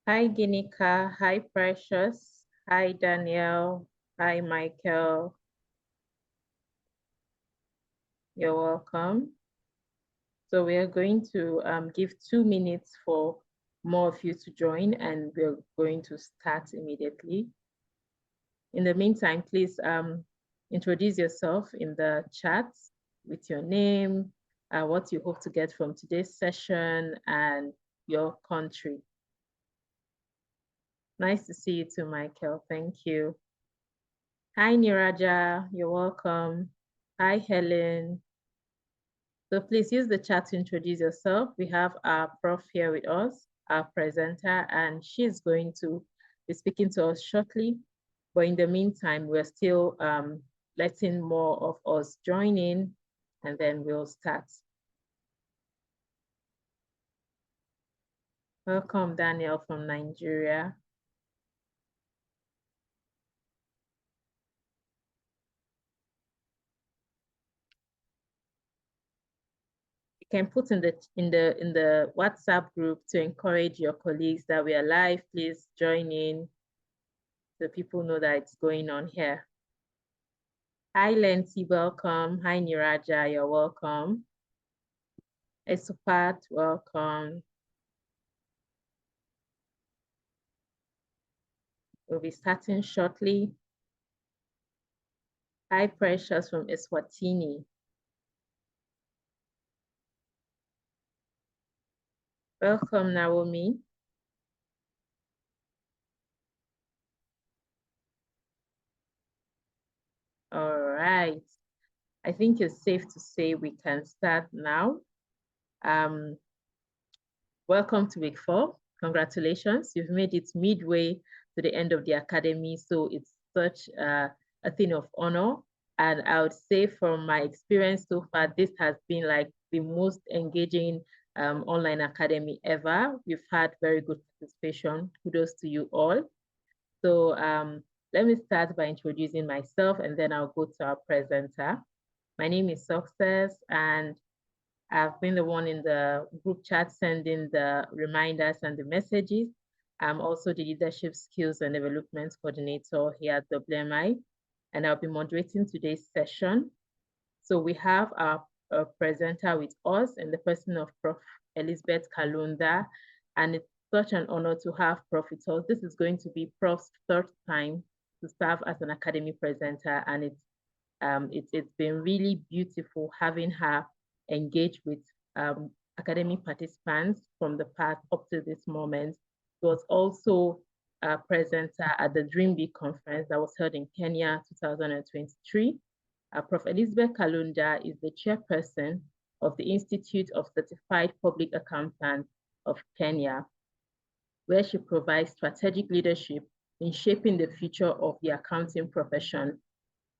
Hi, Ginika. Hi, Precious. Hi, Danielle. Hi, Michael. You're welcome. So we are going to give 2 minutes for more of you to join, and we're going to start immediately. In the meantime, please introduce yourself in the chat with your name, what you hope to get from today's session, and your country. Nice to see you too, Michael. Thank you. Hi, Niraja. You're welcome. Hi, Helen. So please use the chat to introduce yourself. We have our prof here with us, our presenter, and she's going to be speaking to us shortly. But in the meantime, we're still letting more of us join in, and then we'll start. Welcome, Daniel from Nigeria. You can put in the WhatsApp group to encourage your colleagues that we are live. Please join in so people know that it's going on here. Hi, Lenty, welcome. Hi, Niraja, you're welcome. Esupat, welcome. We'll be starting shortly. Hi, Precious from Eswatini. Welcome, Naomi. All right. I think it's safe to say we can start now. Welcome to week 4. Congratulations. You've made it midway to the end of the academy. So it's such a thing of honor. And I would say from my experience so far, this has been like the most engaging online academy ever. We've had very good participation. Kudos to you all. So let me start by introducing myself and then I'll go to our presenter. My name is Success and I've been the one in the group chat sending the reminders and the messages. I'm also the Leadership Skills and Development Coordinator here at WMI, and I'll be moderating today's session. So we have our presenter with us in the person of Prof. Elizabeth Kalunda, and it's such an honor to have Prof with us. This is going to be Prof's third time to serve as an academy presenter, and it's been really beautiful having her engage with academic participants from the past up to this moment. She was also a presenter at the Dream Big conference that was held in Kenya 2023. Prof. Elizabeth Kalunda is the chairperson of the Institute of Certified Public Accountants of Kenya, where she provides strategic leadership in shaping the future of the accounting profession.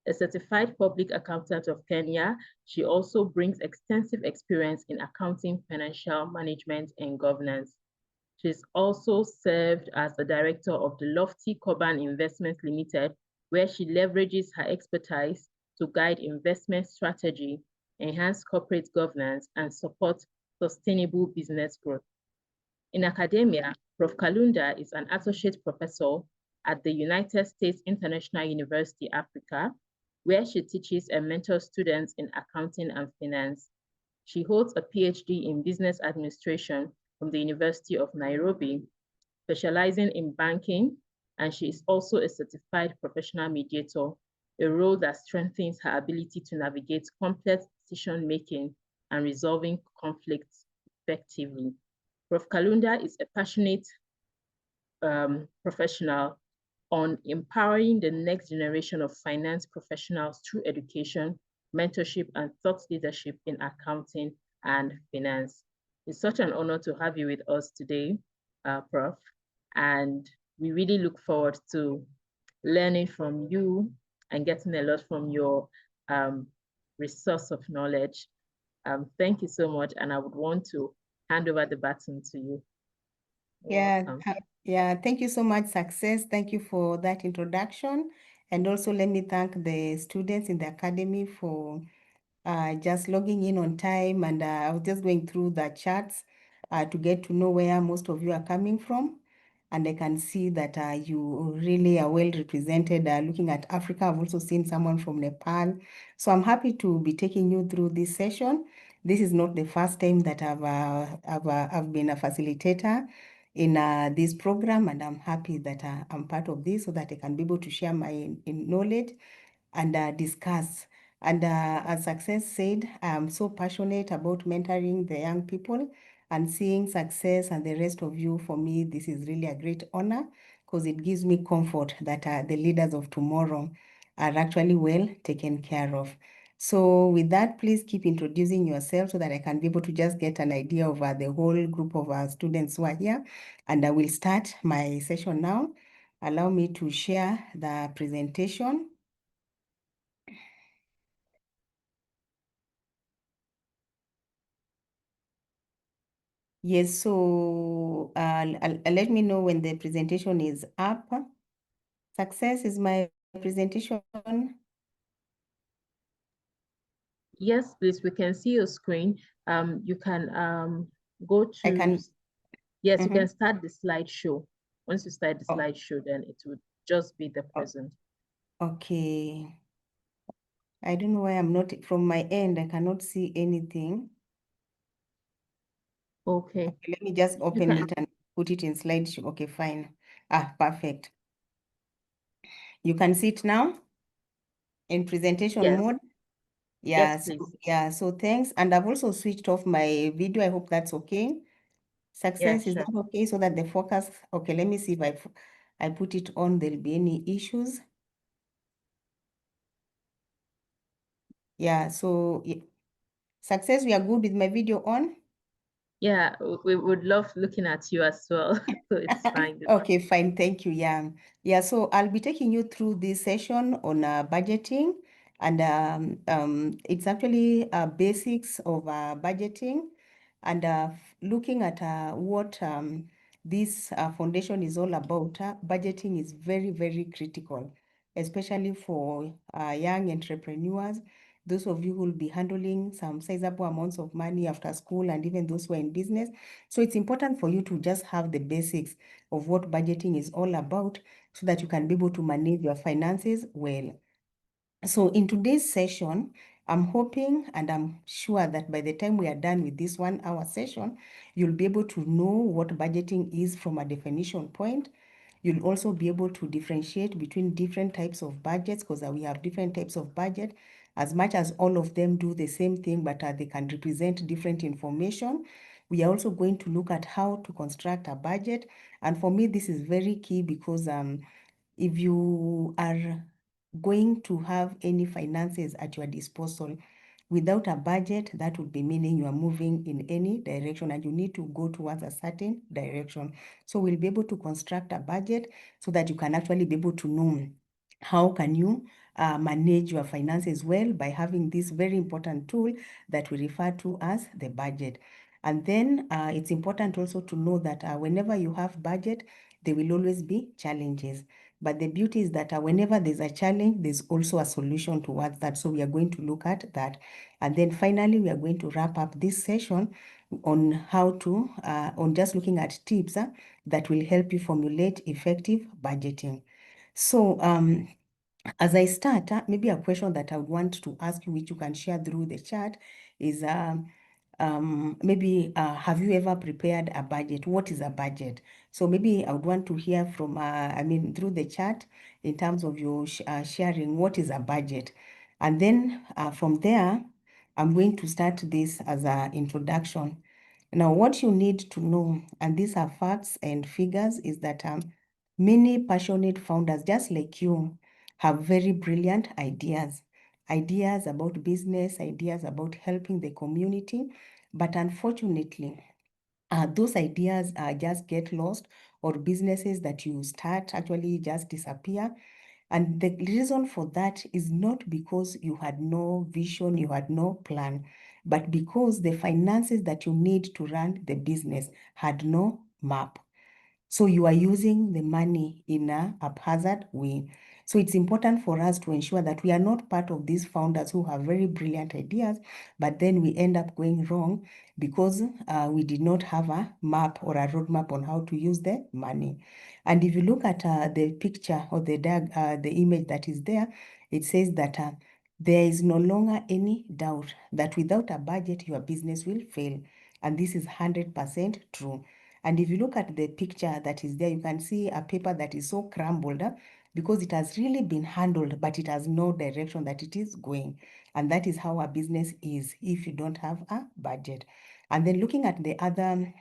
A certified public accountant of Kenya, she also brings extensive experience in accounting, financial management, and governance. She's also served as the director of the Lofty Coban Investments Limited, where she leverages her expertise to guide investment strategy, enhance corporate governance, and support sustainable business growth. In academia, Prof. Kalunda is an associate professor at the United States International University, Africa, where she teaches and mentors students in accounting and finance. She holds a PhD in business administration from the University of Nairobi, specializing in banking, and she is also a certified professional mediator, a role that strengthens her ability to navigate complex decision-making and resolving conflicts effectively. Prof. Kalunda is a passionate professional on empowering the next generation of finance professionals through education, mentorship, and thought leadership in accounting and finance. It's such an honor to have you with us today, Prof. And we really look forward to learning from you and getting a lot from your resource of knowledge. Thank you so much. And I would want to hand over the baton to you. Yeah, thank you so much, Success. Thank you for that introduction. And also let me thank the students in the academy for just logging in on time. And I was just going through the charts to get to know where most of you are coming from. and I can see that you really are well represented. Looking at Africa, I've also seen someone from Nepal. So I'm happy to be taking you through this session. This is not the first time that I've been a facilitator in this program, and I'm happy that I'm part of this so that I can be able to share my knowledge and discuss. And as Success said, I'm so passionate about mentoring the young people and seeing Success and the rest of you. For me, this is really a great honor because it gives me comfort that the leaders of tomorrow are actually well taken care of. So with that, please keep introducing yourself so that I can be able to just get an idea of the whole group of students who are here. And I will start my session now. Allow me to share the presentation. Yes, so let me know when the presentation is up. Success is my presentation. Yes, please, we can see your screen. You can go I to, can. yes, you can start the slideshow. Once you start the Oh, slideshow, then it would just be the oh, present. okay. I don't know why I'm not, from my end, I cannot see anything. Okay. Let me just You open can, it and put it in slideshow. Okay, fine. Ah, perfect. You can see it now in presentation yes, mode. yes, Yeah, please. so thanks. And I've also switched off my video. I hope that's okay. Yeah, Success, is sure. that okay? So that the focus, okay, let me see if I put it on, there'll be any issues. Yeah, so Success, we are good with my video on? Yeah, we would love looking at you as well. So it's fine. Okay, fine. Thank you. Yeah. Yeah. So I'll be taking you through this session on budgeting, and it's actually basics of budgeting, and looking at what this foundation is all about. Budgeting is very, very critical, especially for young entrepreneurs. Those of you who will be handling some sizable amounts of money after school, and even those who are in business. So it's important for you to just have the basics of what budgeting is all about so that you can be able to manage your finances well. So in today's session, I'm hoping and I'm sure that by the time we are done with this 1 hour session, you'll be able to know what budgeting is from a definition point. You'll also be able to differentiate between different types of budgets because we have different types of budget. As much as all of them do the same thing, but they can represent different information. We are also going to look at how to construct a budget. And for me, this is very key because if you are going to have any finances at your disposal without a budget, that would be meaning you are moving in any direction and you need to go towards a certain direction. So we'll be able to construct a budget so that you can actually be able to know how can you manage your finances well by having this very important tool that we refer to as the budget. And then it's important also to know that whenever you have budget, there will always be challenges. But the beauty is that whenever there's a challenge, there's also a solution towards that. So we are going to look at that. And then finally, we are going to wrap up this session on how to, on just looking at tips that will help you formulate effective budgeting. So as I start, maybe a question that I would want to ask you, which you can share through the chat, is maybe have you ever prepared a budget? What is a budget? So maybe I would want to hear from, through the chat in terms of your sharing, what is a budget? And then from there, I'm going to start this as an introduction. Now, what you need to know, and these are facts and figures, is that many passionate founders, just like you, have very brilliant ideas about business, ideas about helping the community. But unfortunately, those ideas just get lost, or businesses that you start actually just disappear. And the reason for that is not because you had no vision, you had no plan, but because the finances that you need to run the business had no map. So you are using the money in a haphazard way. So it's important for us to ensure that we are not part of these founders who have very brilliant ideas, but then we end up going wrong because we did not have a map or a roadmap on how to use the money. And if you look at the picture or the image that is there, it says that there is no longer any doubt that without a budget, your business will fail. And this is 100% true. And if you look at the picture that is there, you can see a paper that is so crumbled because it has really been handled, but it has no direction that it is going. And that is how a business is if you don't have a budget. And then looking at the other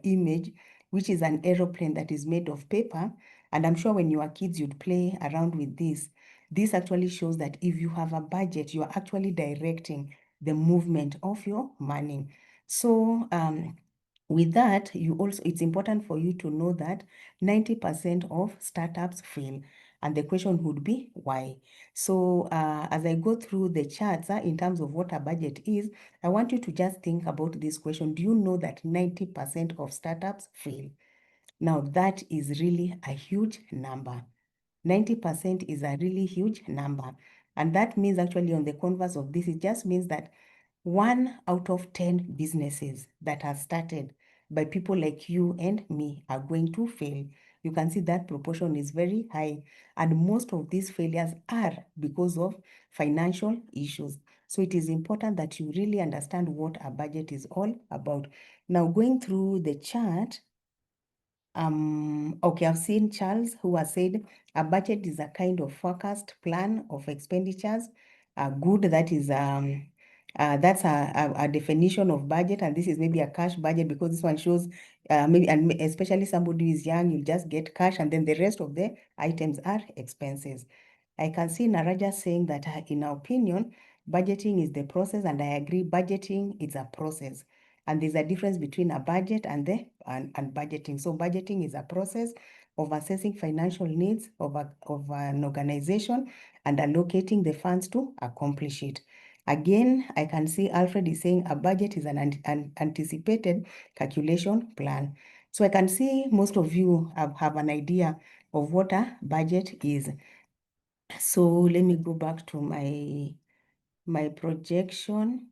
image, which is an aeroplane that is made of paper, and I'm sure when you are kids, you'd play around with this. This actually shows that if you have a budget, you are actually directing the movement of your money. So with that, it's important for you to know that 90% of startups fail. And the question would be why? So as I go through the charts in terms of what a budget is, I want you to just think about this question. Do you know that 90% of startups fail? Now that is really a huge number. 90% is a really huge number. And that means actually on the converse of this, it just means that 1 out of 10 businesses that are started by people like you and me are going to fail. You can see that proportion is very high. And most of these failures are because of financial issues. So it is important that you really understand what a budget is all about. Now, going through the chart, okay, I've seen Charles who has said a budget is a kind of forecast plan of expenditures. Good, that is that's a definition of budget, and this is maybe a cash budget because this one shows maybe, and especially somebody who is young, you just get cash, and then the rest of the items are expenses. I can see Naraja saying that in our opinion, budgeting is the process, and I agree, budgeting is a process. And there's a difference between a budget and budgeting. So budgeting is a process of assessing financial needs of an organization and allocating the funds to accomplish it. Again, I can see Alfred is saying a budget is an anticipated calculation plan. So I can see most of you have an idea of what a budget is. So let me go back to my projection.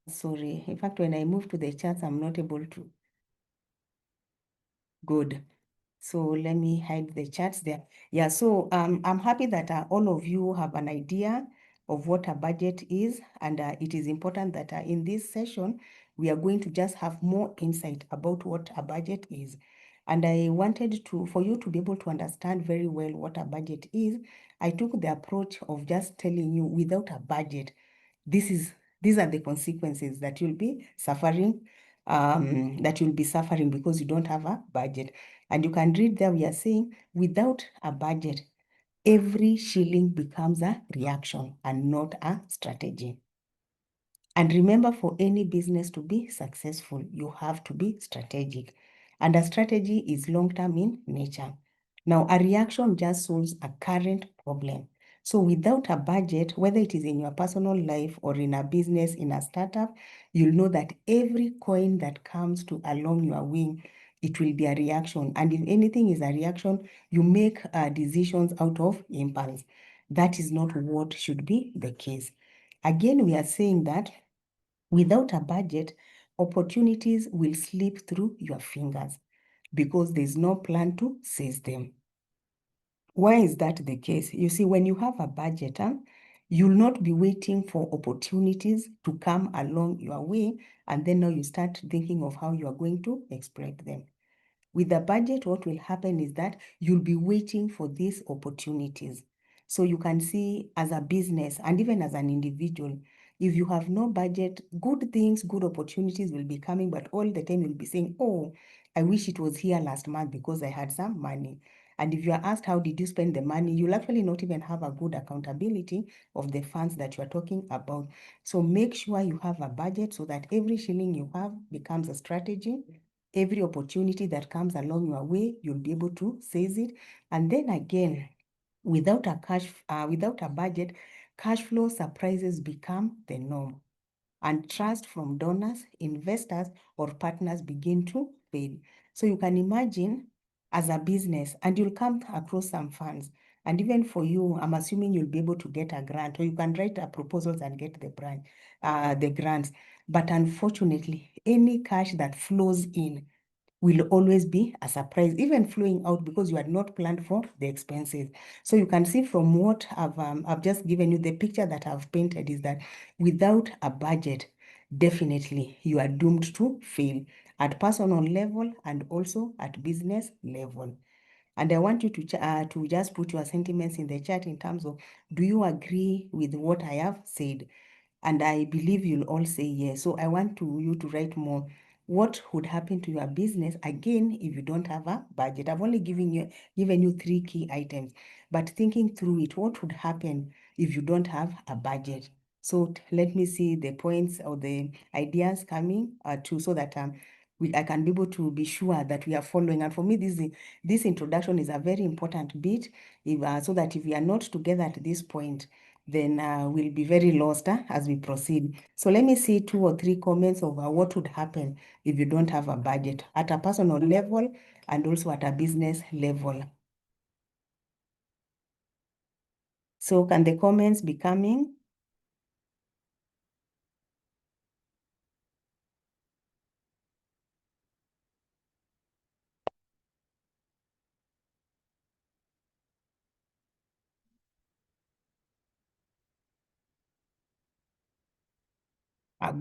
Sorry, in fact, when I move to the charts, I'm not able to. Good. So let me hide the charts there. Yeah, so I'm happy that all of you have an idea of what a budget is, and it is important that in this session, we are going to just have more insight about what a budget is. And I wanted for you to be able to understand very well what a budget is. I took the approach of just telling you without a budget, these are the consequences that you'll be suffering, because you don't have a budget. And you can read there, we are saying without a budget, every shilling becomes a reaction and not a strategy. And remember, for any business to be successful, you have to be strategic. And a strategy is long-term in nature. Now, a reaction just solves a current problem. So without a budget, whether it is in your personal life or in a business, in a startup, you'll know that every coin that comes to along your way, it will be a reaction. And if anything is a reaction, you make decisions out of impulse. That is not what should be the case. Again, we are saying that without a budget, opportunities will slip through your fingers because there's no plan to seize them. Why is that the case? You see, when you have a budget, you'll not be waiting for opportunities to come along your way, and then now you start thinking of how you are going to exploit them. With a budget, what will happen is that you'll be waiting for these opportunities. So you can see as a business and even as an individual, if you have no budget, good things, good opportunities will be coming, but all the time you'll be saying, oh, I wish it was here last month because I had some money. And if you are asked, how did you spend the money? You'll actually not even have a good accountability of the funds that you are talking about. So make sure you have a budget so that every shilling you have becomes a strategy. Every opportunity that comes along your way, you'll be able to seize it. And then again, without a budget, cash flow surprises become the norm. And trust from donors, investors, or partners begin to fade. So you can imagine as a business, and you'll come across some funds. And even for you, I'm assuming you'll be able to get a grant, or you can write a proposals and get the grants. But unfortunately, any cash that flows in will always be a surprise, even flowing out, because you had not planned for the expenses. So you can see from what I've just given you, the picture that I've painted is that without a budget, definitely you are doomed to fail at personal level and also at business level. And I want you to just put your sentiments in the chat in terms of, do you agree with what I have said? And I believe you'll all say yes. So I want you to write more. What would happen to your business again if you don't have a budget? I've only given you 3 key items, but thinking through it, what would happen if you don't have a budget? So let me see the points or the ideas coming too, so that I can be able to be sure that we are following. And for me, this introduction is a very important bit, so that if we are not together at this point, then we'll be very lost as we proceed. So let me see 2 or 3 comments of what would happen if you don't have a budget at a personal level and also at a business level. So can the comments be coming?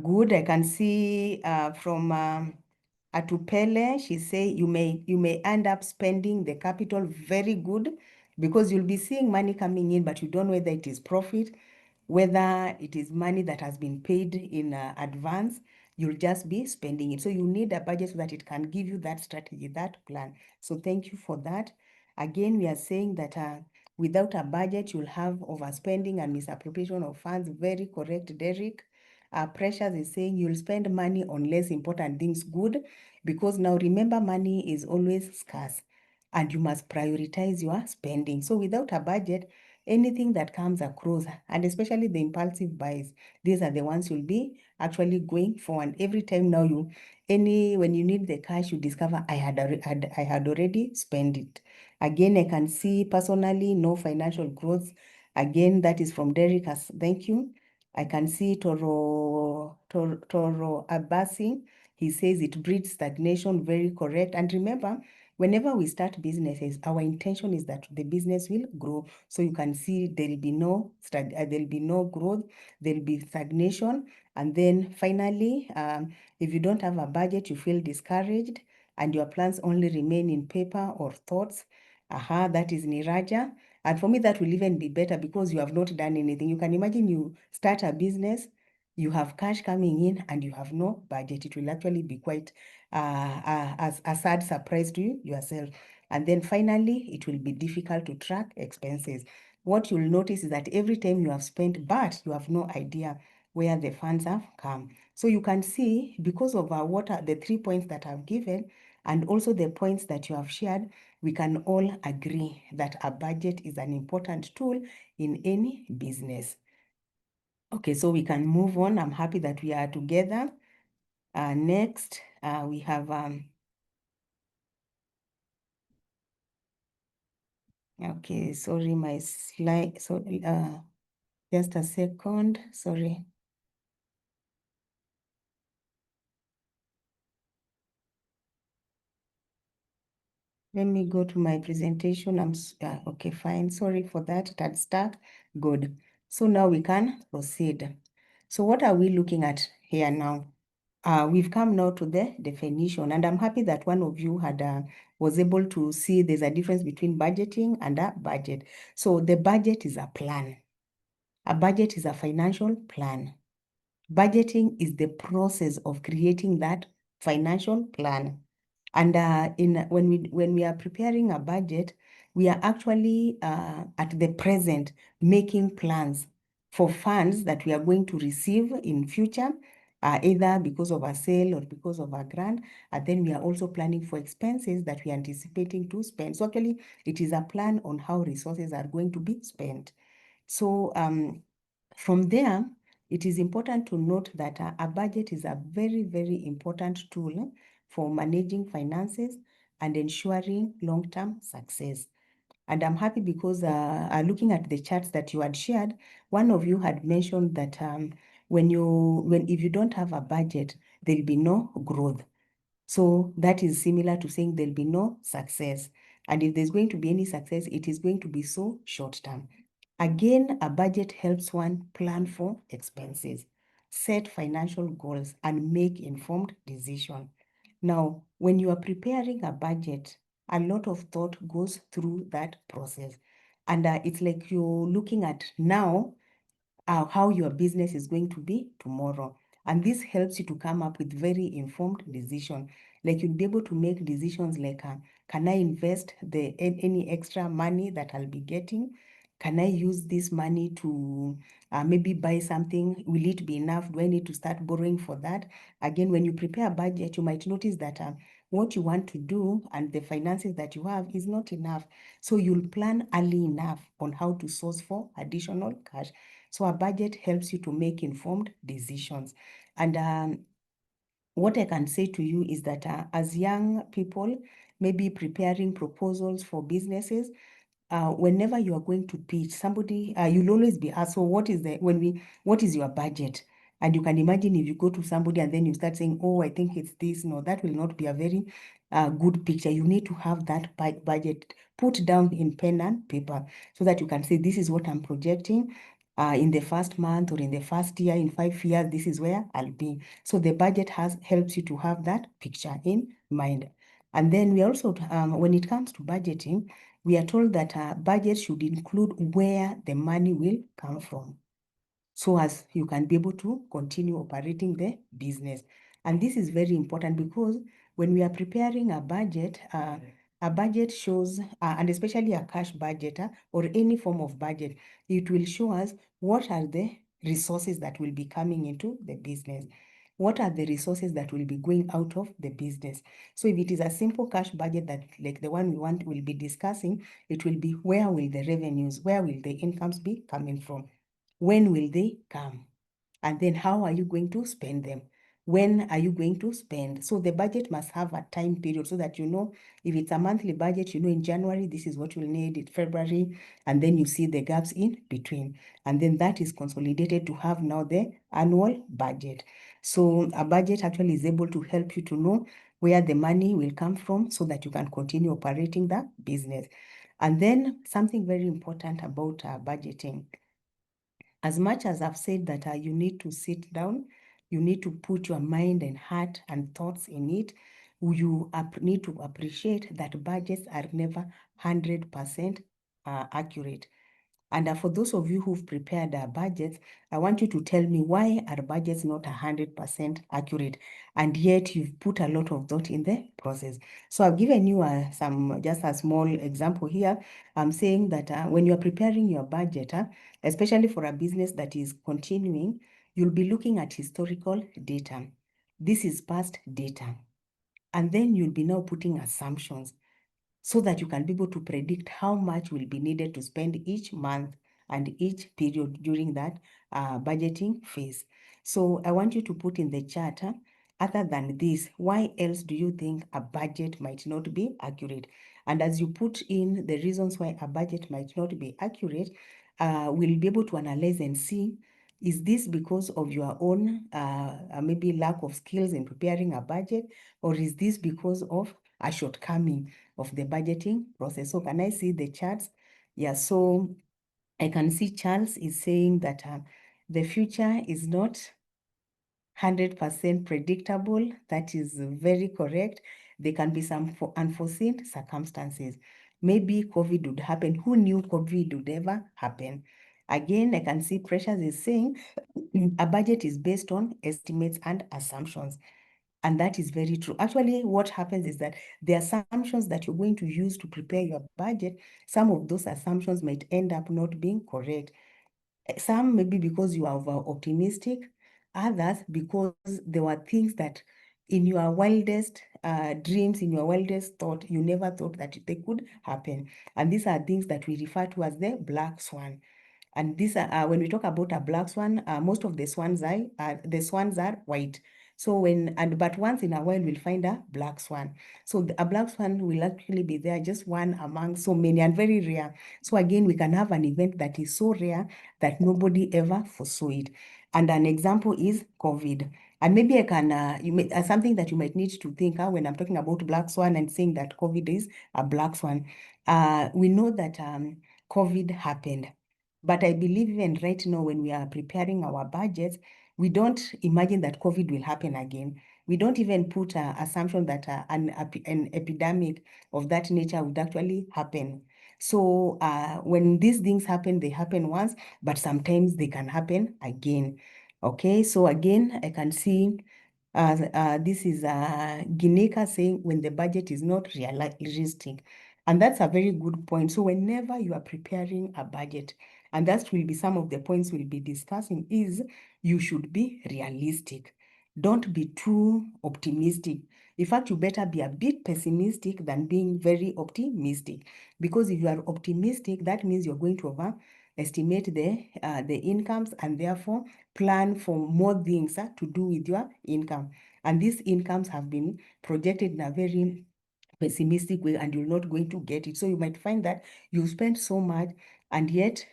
Good. I can see from Atupele, she say you may end up spending the capital very good, because you'll be seeing money coming in, but you don't know whether it is profit, whether it is money that has been paid in advance. You'll just be spending it. So you need a budget so that it can give you that strategy, that plan. So thank you for that. Again, we are saying that without a budget, you'll have overspending and misappropriation of funds. Very correct, Derek. Precious is saying you'll spend money on less important things. Good, because now remember, money is always scarce and you must prioritize your spending. So without a budget, anything that comes across, and especially the impulsive buys, these are the ones you'll be actually going for. And every time now when you need the cash, you discover I had already spent it. Again, I can see personally no financial growth. Again, that is from Derek. Thank you. I can see Toro Abasi. He says it breeds stagnation. Very correct. And remember, whenever we start businesses, our intention is that the business will grow. So you can see there'll be no growth, there'll be stagnation. And then finally, if you don't have a budget, you feel discouraged and your plans only remain in paper or thoughts. That is Niraja. And for me, that will even be better, because you have not done anything. You can imagine you start a business, you have cash coming in, and you have no budget. It will actually be quite a sad surprise to yourself. And then finally, it will be difficult to track expenses. What you'll notice is that every time you have spent, but you have no idea where the funds have come. So you can see, because of what are the 3 points that I've given, and also the points that you have shared, we can all agree that a budget is an important tool in any business. Okay, so we can move on. I'm happy that we are together. Next, we have, okay, sorry, my slide, so just a second, sorry. Let me go to my presentation. Okay, fine. Sorry for that. It had stuck. Good. So now we can proceed. So what are we looking at here now? We've come now to the definition, and I'm happy that one of you was able to see there's a difference between budgeting and a budget. So the budget is a plan. A budget is a financial plan. Budgeting is the process of creating that financial plan. And when we are preparing a budget, we are actually at the present making plans for funds that we are going to receive in future, either because of a sale or because of a grant. And then we are also planning for expenses that we are anticipating to spend. So actually, it is a plan on how resources are going to be spent. So from there, it is important to note that a budget is a very, very important tool for managing finances and ensuring long-term success. And I'm happy because looking at the charts that you had shared, one of you had mentioned that if you don't have a budget, there'll be no growth. So that is similar to saying there'll be no success. And if there's going to be any success, it is going to be so short term. Again, a budget helps one plan for expenses, set financial goals, and make informed decisions. Now, when you are preparing a budget, a lot of thought goes through that process. And it's like you're looking at now how your business is going to be tomorrow. And this helps you to come up with very informed decision. Like you'll be able to make decisions like, can I invest any extra money that I'll be getting? Can I use this money to maybe buy something? Will it be enough? Do I need to start borrowing for that? Again, when you prepare a budget, you might notice that what you want to do and the finances that you have is not enough. So you'll plan early enough on how to source for additional cash. So a budget helps you to make informed decisions. And what I can say to you is that as young people, maybe preparing proposals for businesses, whenever you are going to pitch somebody, you'll always be asked, so what is your budget? And you can imagine if you go to somebody and then you start saying, oh, I think it's this. No, that will not be a very good picture. You need to have that budget put down in pen and paper so that you can say, this is what I'm projecting in the first month or in the first year, in 5 years, this is where I'll be. So the budget helps you to have that picture in mind. And then we also, when it comes to budgeting, we are told that budget should include where the money will come from, so as you can be able to continue operating the business. And this is very important because when we are preparing a budget shows, and especially a cash budget or any form of budget, it will show us what are the resources that will be coming into the business. What are the resources that will be going out of the business? So if it is a simple cash budget that like the one we'll be discussing, it will be where will the revenues, where will the incomes be coming from? When will they come? And then how are you going to spend them? When are you going to spend? So the budget must have a time period so that you know if it's a monthly budget, you know in January, this is what you'll need, in February, and then you see the gaps in between. And then that is consolidated to have now the annual budget. So a budget actually is able to help you to know where the money will come from so that you can continue operating the business. And then something very important about budgeting. As much as I've said that you need to sit down, you need to put your mind and heart and thoughts in it, you need to appreciate that budgets are never 100% accurate. And for those of you who've prepared budgets, I want you to tell me why are budgets not 100% accurate, and yet you've put a lot of thought in the process. So I've given you just a small example here. I'm saying that when you're preparing your budget, especially for a business that is continuing, you'll be looking at historical data. This is past data. And then you'll be now putting assumptions so that you can be able to predict how much will be needed to spend each month and each period during that budgeting phase. So I want you to put in the chat, other than this, why else do you think a budget might not be accurate? And as you put in the reasons why a budget might not be accurate, we'll be able to analyze and see, is this because of your own maybe lack of skills in preparing a budget, or is this because of a shortcoming of the budgeting process? So can I see the charts? Yeah, so I can see Charles is saying that the future is not 100% predictable. That is very correct. There can be some unforeseen circumstances. Maybe COVID would happen. Who knew COVID would ever happen? Again, I can see Precious is saying a budget is based on estimates and assumptions. And that is very true. Actually, what happens is that the assumptions that you're going to use to prepare your budget, some of those assumptions might end up not being correct. Some maybe because you are over optimistic, others because there were things that in your wildest dreams, in your wildest thought, you never thought that they could happen. And these are things that we refer to as the black swan. And these are when we talk about a black swan, most of the swans are white. So but once in a while, we'll find a black swan. So a black swan will actually be there, just one among so many and very rare. So again, we can have an event that is so rare that nobody ever foresaw it. And an example is COVID. And maybe I can, something that you might need to think when I'm talking about black swan and saying that COVID is a black swan. We know that COVID happened. But I believe even right now, when we are preparing our budgets, we don't imagine that COVID will happen again. We don't even put an assumption that an epidemic of that nature would actually happen. So when these things happen, they happen once, but sometimes they can happen again. Okay, so again, I can see this is Gineka saying when the budget is not realistic. And that's a very good point. So whenever you are preparing a budget, and that will be some of the points we'll be discussing, is you should be realistic. Don't be too optimistic. In fact, you better be a bit pessimistic than being very optimistic. Because if you are optimistic, that means you're going to overestimate the incomes and therefore plan for more things to do with your income. And these incomes have been projected in a very pessimistic way and you're not going to get it. So you might find that you spend so much and yet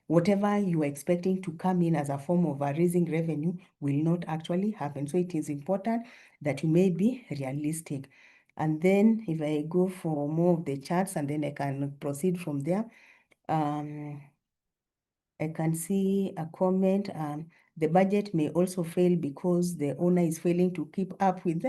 whatever you are expecting to come in as a form of raising revenue will not actually happen. So it is important that you may be realistic. And then if I go for more of the charts and then I can proceed from there, I can see a comment. The budget may also fail because the owner is failing to keep up with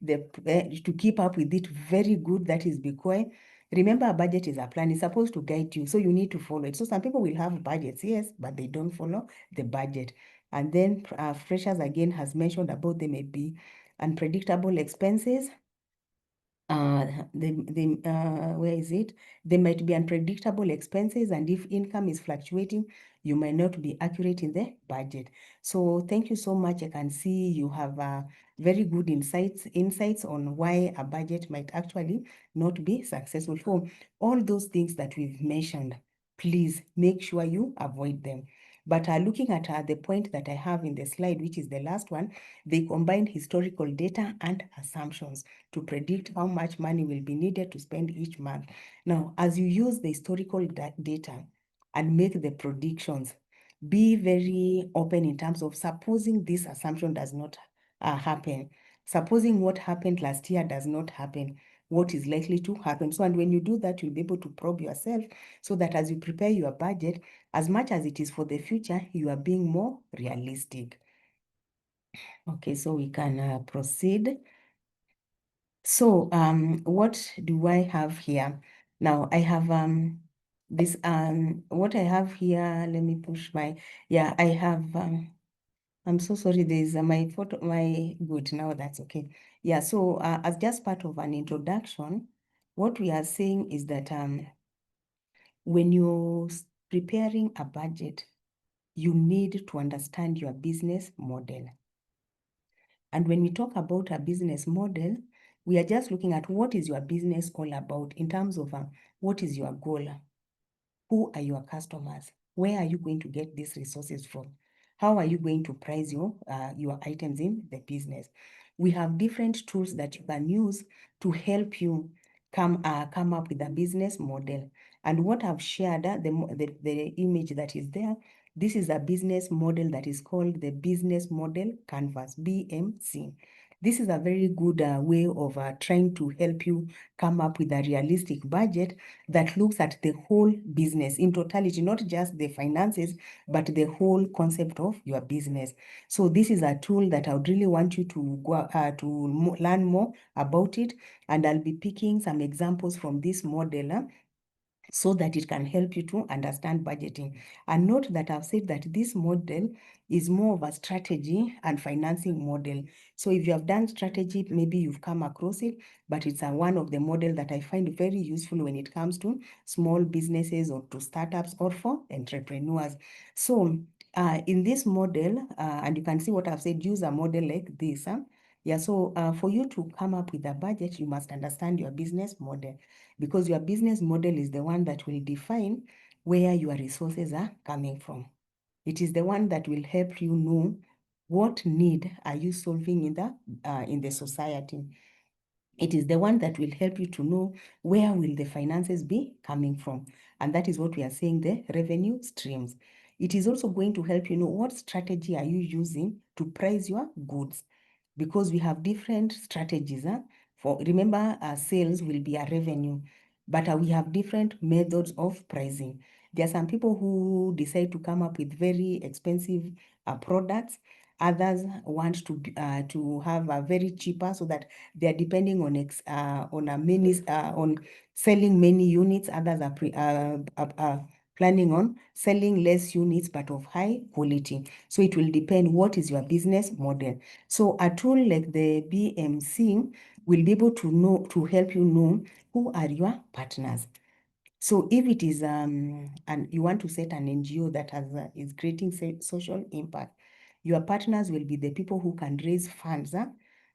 to keep up with it very good. That is because remember, a budget is a plan. It's supposed to guide you, so you need to follow it. So some people will have budgets, yes, but they don't follow the budget. And then Freshers again has mentioned about there may be unpredictable expenses. Where is it? There might be unpredictable expenses, and if income is fluctuating, you might not be accurate in the budget. So thank you so much. I can see you have very good insights on why a budget might actually not be successful. So all those things that we've mentioned, please make sure you avoid them. But looking at the point that I have in the slide, which is the last one, they combine historical data and assumptions to predict how much money will be needed to spend each month. Now, as you use the historical data and make the predictions, be very open in terms of supposing this assumption does not happen. Supposing what happened last year does not happen, what is likely to happen. So, and when you do that, you'll be able to probe yourself so that as you prepare your budget, as much as it is for the future, you are being more realistic. Okay, so we can proceed. So what do I have here? Now I have this what I have here, let me push I have I'm so sorry, there's my photo, good, now that's okay. Yeah, so as just part of an introduction, what we are saying is that when you're preparing a budget, you need to understand your business model. And when we talk about a business model, we are just looking at what is your business all about in terms of what is your goal? Who are your customers? Where are you going to get these resources from? How are you going to price your items in the business? We have different tools that you can use to help you come up with a business model. And what I've shared, the image that is there, this is a business model that is called the Business Model Canvas, BMC. This is a very good way of trying to help you come up with a realistic budget that looks at the whole business in totality, not just the finances, but the whole concept of your business. So this is a tool that I would really want you to go learn more about it. And I'll be picking some examples from this model so that it can help you to understand budgeting. And note that I've said that this model is more of a strategy and financing model. So if you have done strategy, maybe you've come across it, but it's one of the model that I find very useful when it comes to small businesses or to startups or for entrepreneurs. So in this model, and you can see what I've said, use a model like this. Yeah, so for you to come up with a budget, you must understand your business model, because your business model is the one that will define where your resources are coming from. It is the one that will help you know What need are you solving in the society? It is the one that will help you to know where will the finances be coming from. And that is what we are saying, the revenue streams. It is also going to help you know what strategy are you using to price your goods, because we have different strategies. Remember, sales will be a revenue, but we have different methods of pricing. There are some people who decide to come up with very expensive products. Others want to have a very cheaper, so that they are depending on selling many units. Others are planning on selling less units but of high quality. So it will depend what is your business model. So a tool like the BMC will be able to help you know who are your partners. So if it is and you want to set an NGO that is creating social impact, your partners will be the people who can raise funds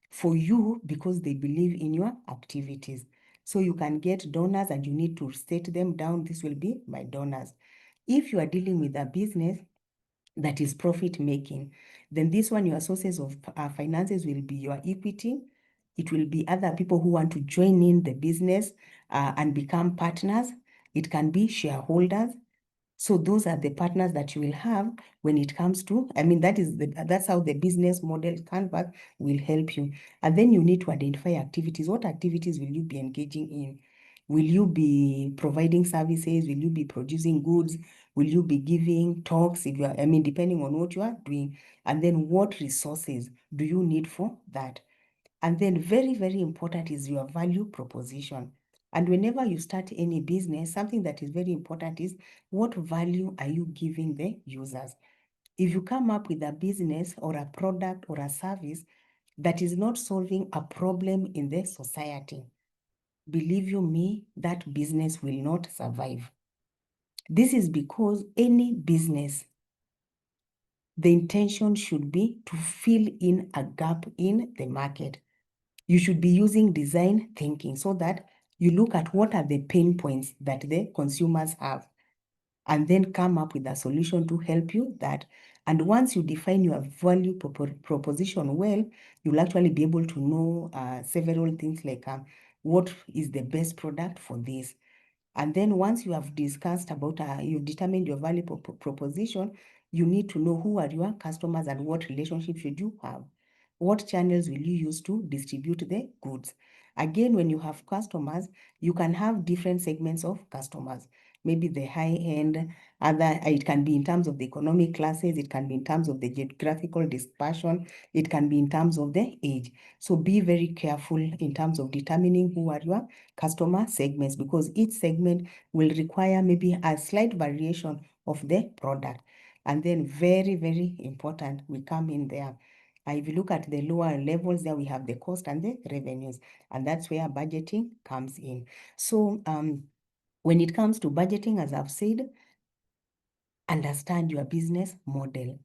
for you because they believe in your activities. So you can get donors and you need to state them down. This will be my donors. If you are dealing with a business that is profit making, then this one, your sources of finances will be your equity. It will be other people who want to join in the business and become partners. It can be shareholders. So those are the partners that you will have when it comes to, that's how the business model canvas will help you. And then you need to identify activities. What activities will you be engaging in? Will you be providing services? Will you be producing goods? Will you be giving talks? If you are, depending on what you are doing. And then what resources do you need for that? And then very, very important is your value proposition. And whenever you start any business, something that is very important is what value are you giving the users? If you come up with a business or a product or a service that is not solving a problem in the society, believe you me, that business will not survive. This is because any business, the intention should be to fill in a gap in the market. You should be using design thinking so that you look at what are the pain points that the consumers have and then come up with a solution to help you that. And once you define your value proposition well, you'll actually be able to know several things like what is the best product for this. And then once you have discussed about, you've determined your value proposition, you need to know who are your customers and what relationship should you have. What channels will you use to distribute the goods? Again, when you have customers, you can have different segments of customers. Maybe the high end, it can be in terms of the economic classes, it can be in terms of the geographical dispersion, it can be in terms of the age. So be very careful in terms of determining who are your customer segments, because each segment will require maybe a slight variation of the product. And then very, very important, we come in there. If you look at the lower levels, there we have the cost and the revenues, and that's where budgeting comes in. So when it comes to budgeting, as I've said, understand your business model.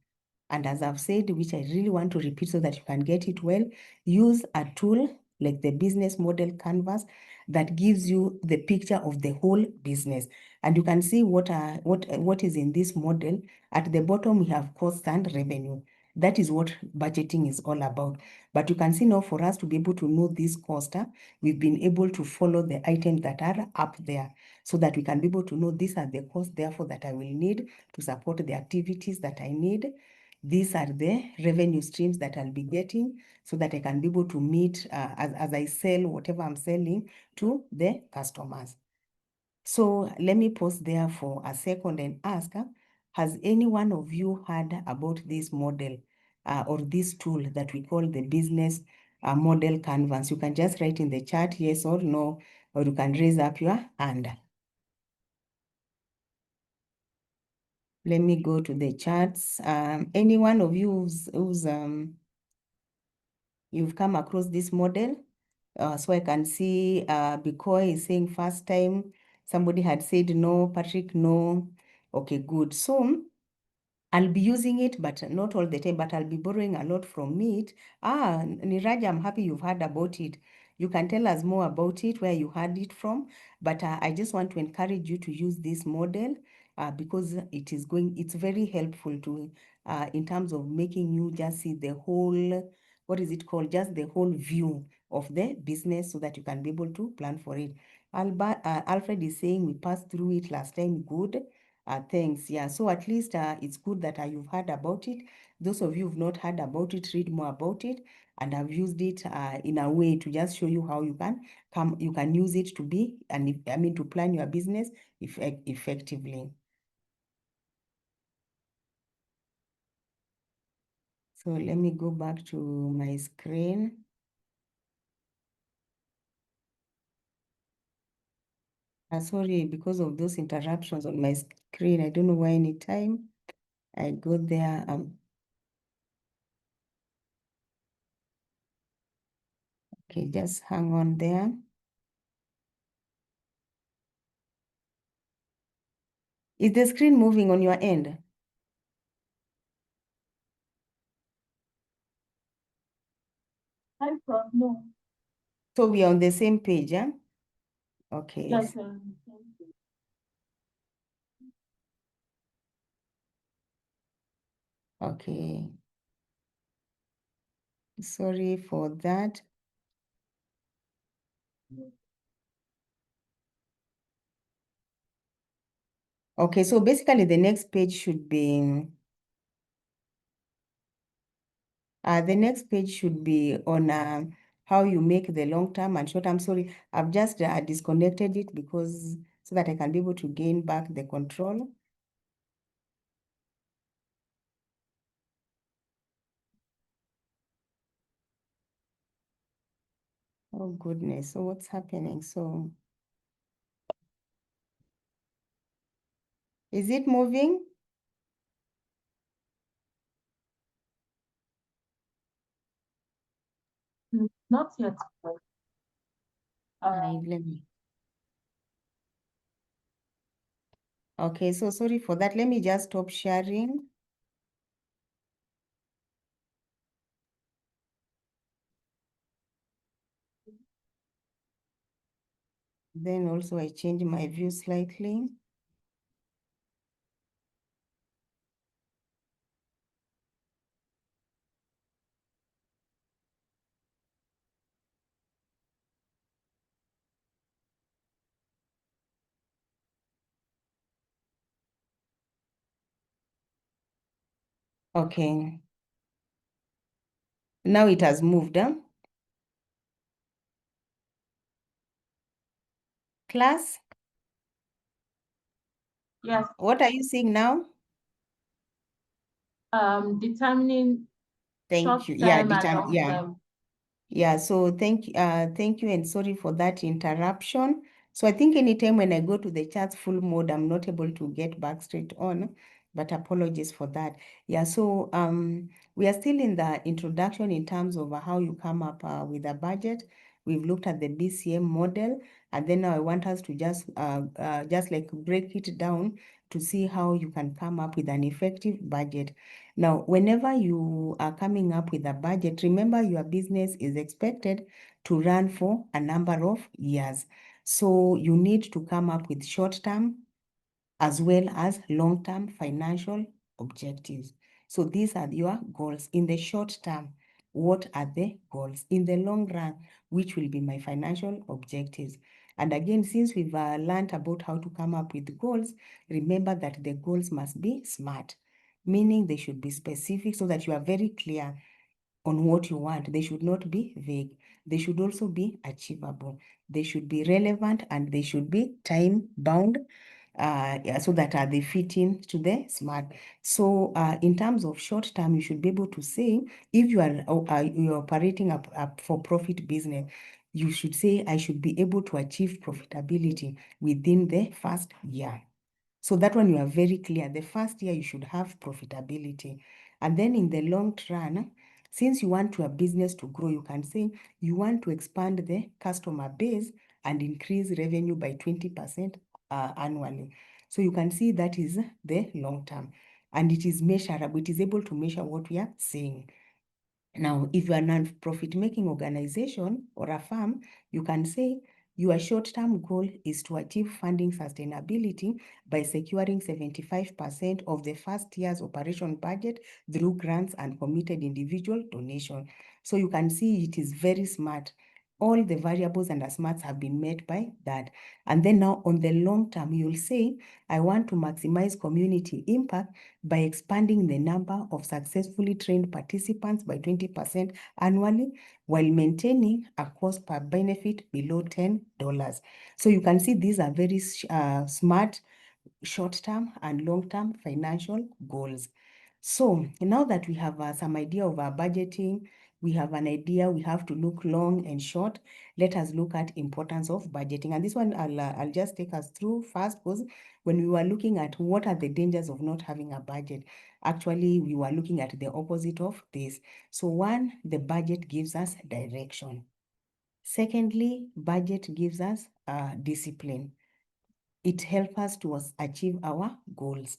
And as I've said, which I really want to repeat so that you can get it well, use a tool like the business model canvas that gives you the picture of the whole business. And you can see what is in this model. At the bottom, we have cost and revenue. That is what budgeting is all about. But you can see now, for us to be able to know this cost, we've been able to follow the items that are up there so that we can be able to know these are the costs, therefore, that I will need to support the activities that I need. These are the revenue streams that I'll be getting so that I can be able to meet as I sell whatever I'm selling to the customers. So let me pause there for a second and ask, has any one of you heard about this model or this tool that we call the business model canvas? You can just write in the chat yes or no, or you can raise up your hand. Let me go to the chats. Any one of you who's you've come across this model? So I can see Bikoy is saying first time. Somebody had said no. Patrick, no. Okay, good. So I'll be using it, but not all the time, but I'll be borrowing a lot from it. Niraj, I'm happy you've heard about it. You can tell us more about it, where you heard it from. But I just want to encourage you to use this model because it's very helpful to in terms of making you just see the whole, what is it called? Just the whole view of the business so that you can be able to plan for it. Alfred is saying we passed through it last time. Good. Thanks. Yeah. So at least it's good that you've heard about it. Those of you who've not heard about it, read more about it. And I've used it in a way to just show you how you can use it to be, and to plan your business effectively. So let me go back to my screen. Sorry, because of those interruptions on my screen, I don't know why anytime I go there. Okay, just hang on there. Is the screen moving on your end? No. So we are on the same page, yeah? Okay. Yes, Okay. Sorry for that. Okay, so basically the next page should be on how you make the long term and short term. Sorry, I've just disconnected it because so that I can be able to gain back the control. Oh goodness, so what's happening? So is it moving? Not yet. Let me. Okay, so sorry for that. Let me just stop sharing. Then also I change my view slightly. Okay. Now it has moved, huh? Class? Yes. What are you seeing now? Determining Thank you. Yeah, short-term and yeah. long-term. Yeah, so thank you and sorry for that interruption. So I think anytime when I go to the chat full mode, I'm not able to get back straight on, but apologies for that. Yeah, so we are still in the introduction in terms of how you come up with a budget. We've looked at the BCM model, and then now I want us to just like break it down to see how you can come up with an effective budget. Now, whenever you are coming up with a budget, remember your business is expected to run for a number of years. So you need to come up with short-term as well as long-term financial objectives. So these are your goals. In the short term, what are the goals? In the long run, which will be my financial objectives? And again, since we've learned about how to come up with goals, remember that the goals must be SMART, meaning they should be specific so that you are very clear on what you want. They should not be vague. They should also be achievable. They should be relevant and they should be time bound yeah, so that they fit in to the SMART. So in terms of short term, you should be able to say, if you're operating a for-profit business, you should say, I should be able to achieve profitability within the first year. So that one you are very clear. The first year you should have profitability. And then in the long run, since you want your business to grow, you can say you want to expand the customer base and increase revenue by 20% annually. So you can see that is the long term. And it is measurable. It is able to measure what we are saying. Now, if you are a non-profit making organization or a firm, you can say Your short-term goal is to achieve funding sustainability by securing 75% of the first year's operation budget through grants and committed individual donation. So you can see it is very smart. All the variables and the smarts have been met by that. And then now on the long term, you'll say, I want to maximize community impact by expanding the number of successfully trained participants by 20% annually while maintaining a cost per benefit below $10. So you can see these are very smart short-term and long-term financial goals. So now that we have some idea of our budgeting, we have an idea, we have to look long and short. Let us look at importance of budgeting. And this one I'll just take us through first, because when we were looking at what are the dangers of not having a budget, actually we were looking at the opposite of this. So one, the budget gives us direction. Secondly, budget gives us discipline. It helps us to achieve our goals.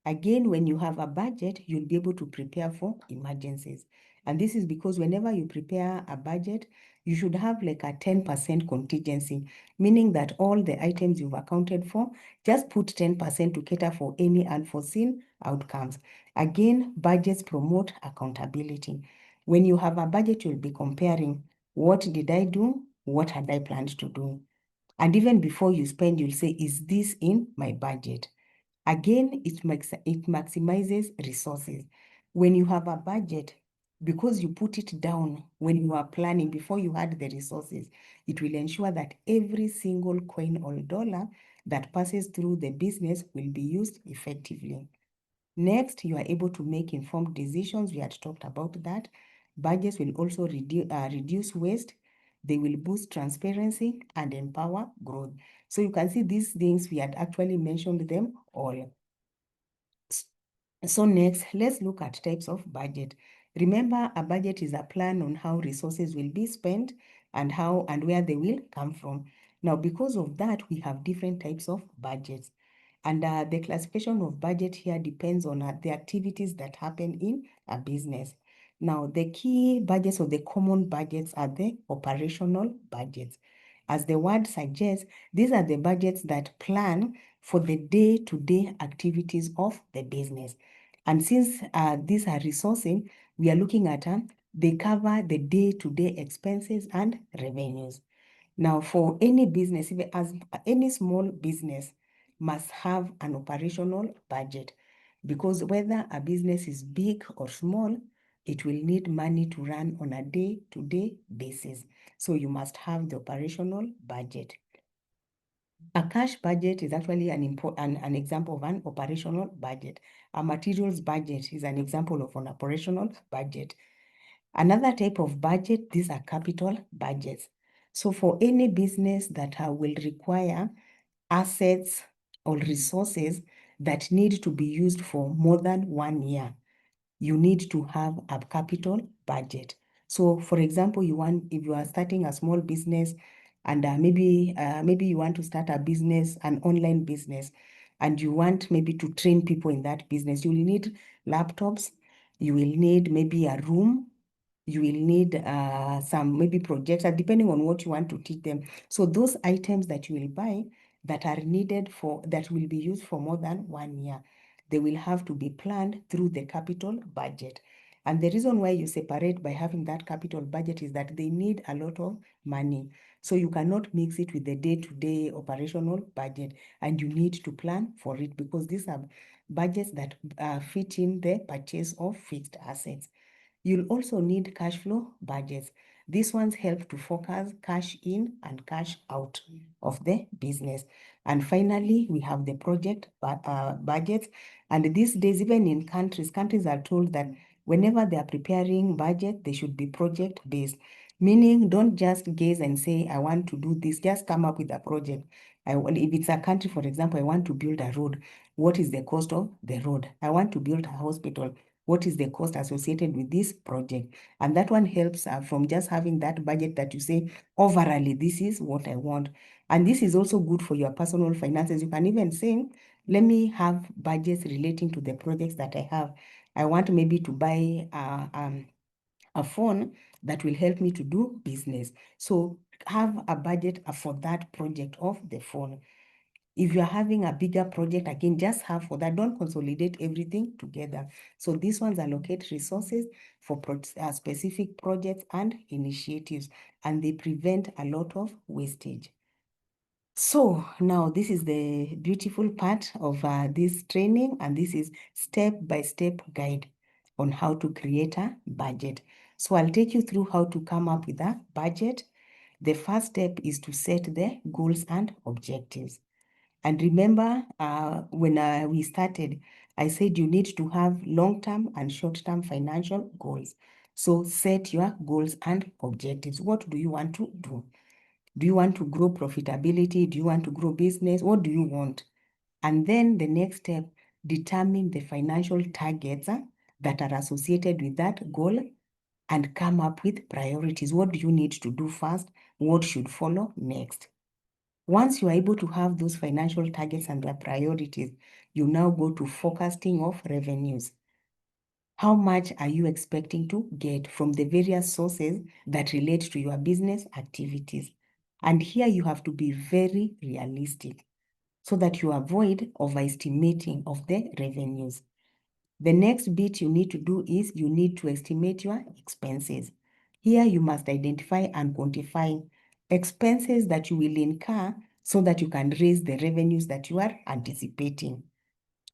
Again, when you have a budget, you'll be able to prepare for emergencies. And this is because whenever you prepare a budget, you should have like a 10% contingency, meaning that all the items you've accounted for, just put 10% to cater for any unforeseen outcomes. Again, budgets promote accountability. When you have a budget, you'll be comparing, what did I do? What had I planned to do? And even before you spend, you'll say, is this in my budget? Again, it maximizes resources. When you have a budget, because you put it down when you are planning before you had the resources, it will ensure that every single coin or dollar that passes through the business will be used effectively. Next, you are able to make informed decisions. We had talked about that. Budgets will also reduce waste. They will boost transparency and empower growth. So you can see these things, we had actually mentioned them all. So next, let's look at types of budget. Remember, a budget is a plan on how resources will be spent and how and where they will come from. Now, because of that, we have different types of budgets. And the classification of budget here depends on the activities that happen in a business. Now, the key budgets or the common budgets are the operational budgets. As the word suggests, these are the budgets that plan for the day-to-day activities of the business. And since these are resourcing, we are looking at they cover the day-to-day expenses and revenues. Now, for any business, even as any small business must have an operational budget, because whether a business is big or small, it will need money to run on a day-to-day basis. So you must have the operational budget. A cash budget is actually an example of an operational budget. A materials budget is an example of an operational budget. Another type of budget, these are capital budgets. So for any business that will require assets or resources that need to be used for more than 1 year, you need to have a capital budget. So for example, if you are starting a small business and maybe you want to start a business, an online business, and you want maybe to train people in that business, you will need laptops, you will need maybe a room, you will need some maybe projector, depending on what you want to teach them. So those items that you will buy that are needed that will be used for more than 1 year, they will have to be planned through the capital budget. And the reason why you separate by having that capital budget is that they need a lot of money. So you cannot mix it with the day-to-day operational budget, and you need to plan for it because these are budgets that fit in the purchase of fixed assets. You'll also need cash flow budgets. These ones help to focus cash in and cash out of the business. And finally, we have the project budgets. And these days, even in countries are told that whenever they are preparing budget, they should be project-based. Meaning, don't just gaze and say, I want to do this. Just come up with a project. If it's a country, for example, I want to build a road. What is the cost of the road? I want to build a hospital. What is the cost associated with this project? And that one helps from just having that budget that you say, overall, this is what I want. And this is also good for your personal finances. You can even say, let me have budgets relating to the projects that I have. I want maybe to buy a phone that will help me to do business. So have a budget for that project of the phone. If you're having a bigger project, again, just have for that. Don't consolidate everything together. So these ones allocate resources for specific projects and initiatives, and they prevent a lot of wastage. So now this is the beautiful part of this training, and this is step-by-step guide on how to create a budget. So I'll take you through how to come up with a budget. The first step is to set the goals and objectives. And remember, when we started, I said you need to have long-term and short-term financial goals. So set your goals and objectives. What do you want to do? Do you want to grow profitability? Do you want to grow business? What do you want? And then the next step, determine the financial targets that are associated with that goal and come up with priorities. What do you need to do first? What should follow next? Once you are able to have those financial targets and their priorities, you now go to forecasting of revenues. How much are you expecting to get from the various sources that relate to your business activities? And here you have to be very realistic so that you avoid overestimating of the revenues. The next bit you need to do is you need to estimate your expenses. Here you must identify and quantify expenses that you will incur so that you can raise the revenues that you are anticipating.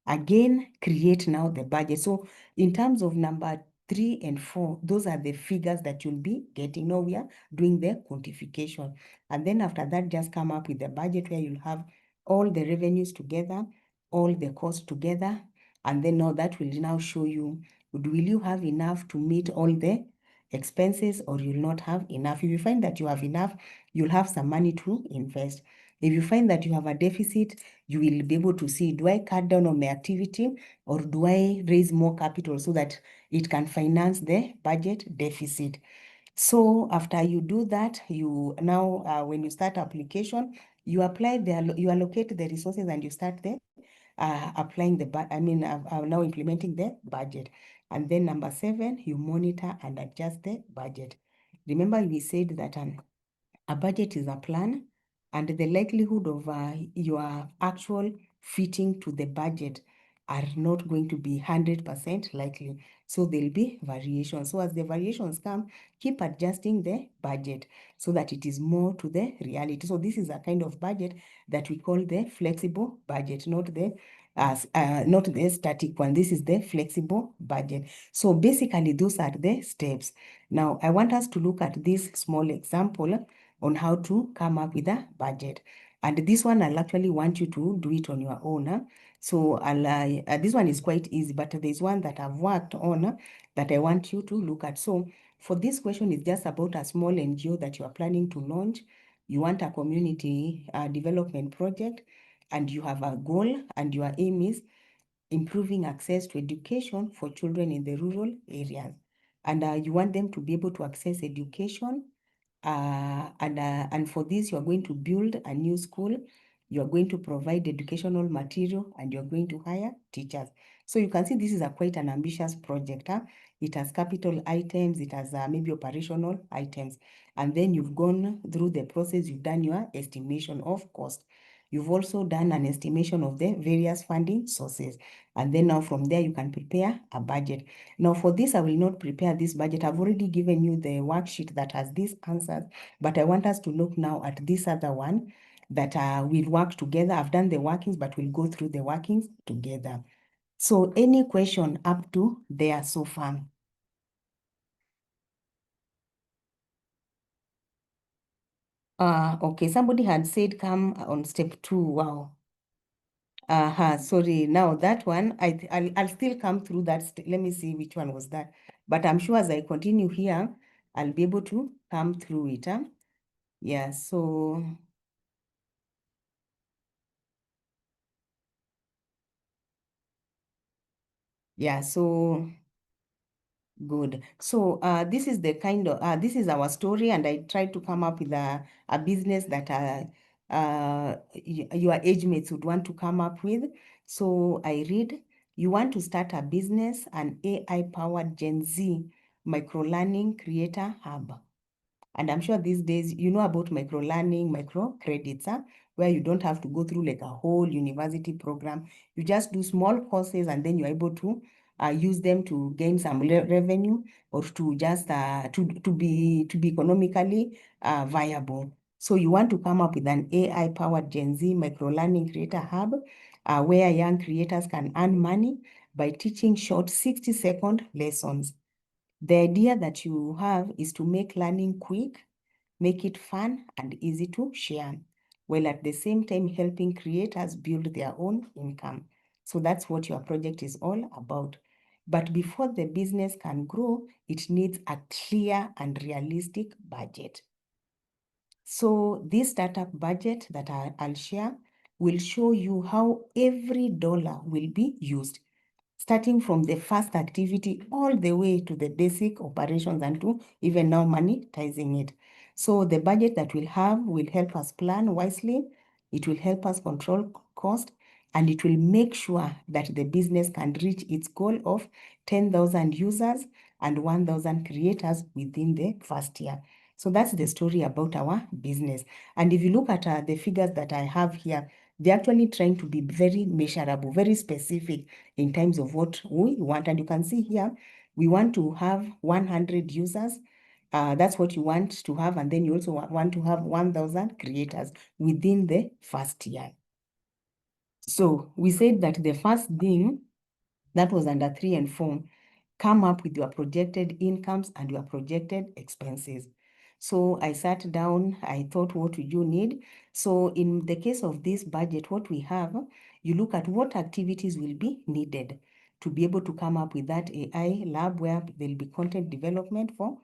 Again, create now the budget. So in terms of number 3 and 4, those are the figures that you'll be getting. Now we are doing the quantification. And then after that, just come up with the budget where you'll have all the revenues together, all the costs together. And then now that will now show you, will you have enough to meet all the expenses or you'll not have enough. If you find that you have enough, you'll have some money to invest. If you find that you have a deficit, you will be able to see, do I cut down on my activity or do I raise more capital so that it can finance the budget deficit? So after you do that, you now, when you start application, you allocate the resources and you start applying now implementing the budget. And then number 7, you monitor and adjust the budget. Remember we said that a budget is a plan, and the likelihood of your actual fitting to the budget are not going to be 100% likely. So there'll be variations. So as the variations come, keep adjusting the budget so that it is more to the reality. So this is a kind of budget that we call the flexible budget, not the static one. This is the flexible budget. So basically those are the steps. Now I want us to look at this small example on how to come up with a budget. And this one, I'll actually want you to do it on your own. So this one is quite easy, but there's one that I've worked on that I want you to look at. So for this question, it's just about a small NGO that you are planning to launch. You want a community development project, and you have a goal, and your aim is improving access to education for children in the rural areas. And you want them to be able to access education and for this, you are going to build a new school, you are going to provide educational material, and you're going to hire teachers. So you can see this is quite an ambitious project. It has capital items, it has maybe operational items. And then you've gone through the process, you've done your estimation of cost. You've also done an estimation of the various funding sources. And then now from there, you can prepare a budget. Now for this, I will not prepare this budget. I've already given you the worksheet that has these answers, but I want us to look now at this other one that we'll work together. I've done the workings, but we'll go through the workings together. So any question up to there so far? Okay, somebody had said come on step 2. Wow. Sorry. Now that one, I'll still come through that. Let me see which one was that. But I'm sure as I continue here, I'll be able to come through it. Yeah, so yeah, so good. So this is the kind of this is our story, and I tried to come up with a business that your age mates would want to come up with. So I read, you want to start a business, an AI-powered Gen Z microlearning creator hub. And I'm sure these days, you know about micro learning, micro credits, where you don't have to go through like a whole university program. You just do small courses and then you're able to use them to gain some revenue, or to just to be economically viable. So you want to come up with an AI-powered Gen Z micro learning creator hub, where young creators can earn money by teaching short 60-second lessons. The idea that you have is to make learning quick, make it fun and easy to share, while at the same time helping creators build their own income. So that's what your project is all about. But before the business can grow, it needs a clear and realistic budget. So this startup budget that I'll share will show you how every dollar will be used, starting from the first activity all the way to the basic operations and to even now monetizing it. So the budget that we'll have will help us plan wisely, it will help us control cost, and it will make sure that the business can reach its goal of 10,000 users and 1,000 creators within the first year. So that's the story about our business. And if you look at the figures that I have here, they're actually trying to be very measurable, very specific in terms of what we want. And you can see here, we want to have 100 users. That's what you want to have. And then you also want to have 1,000 creators within the first year. So we said that the first thing that was under 3 and 4, come up with your projected incomes and your projected expenses. So I sat down, I thought, what would you need? So in the case of this budget, what we have, you look at what activities will be needed to be able to come up with that AI lab where there'll be content development for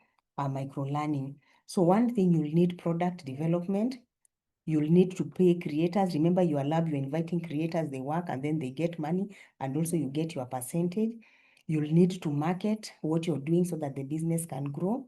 micro learning. So one thing, you'll need product development. You'll need to pay creators. Remember, your lab, you're inviting creators, they work and then they get money, and also you get your percentage. You'll need to market what you're doing so that the business can grow.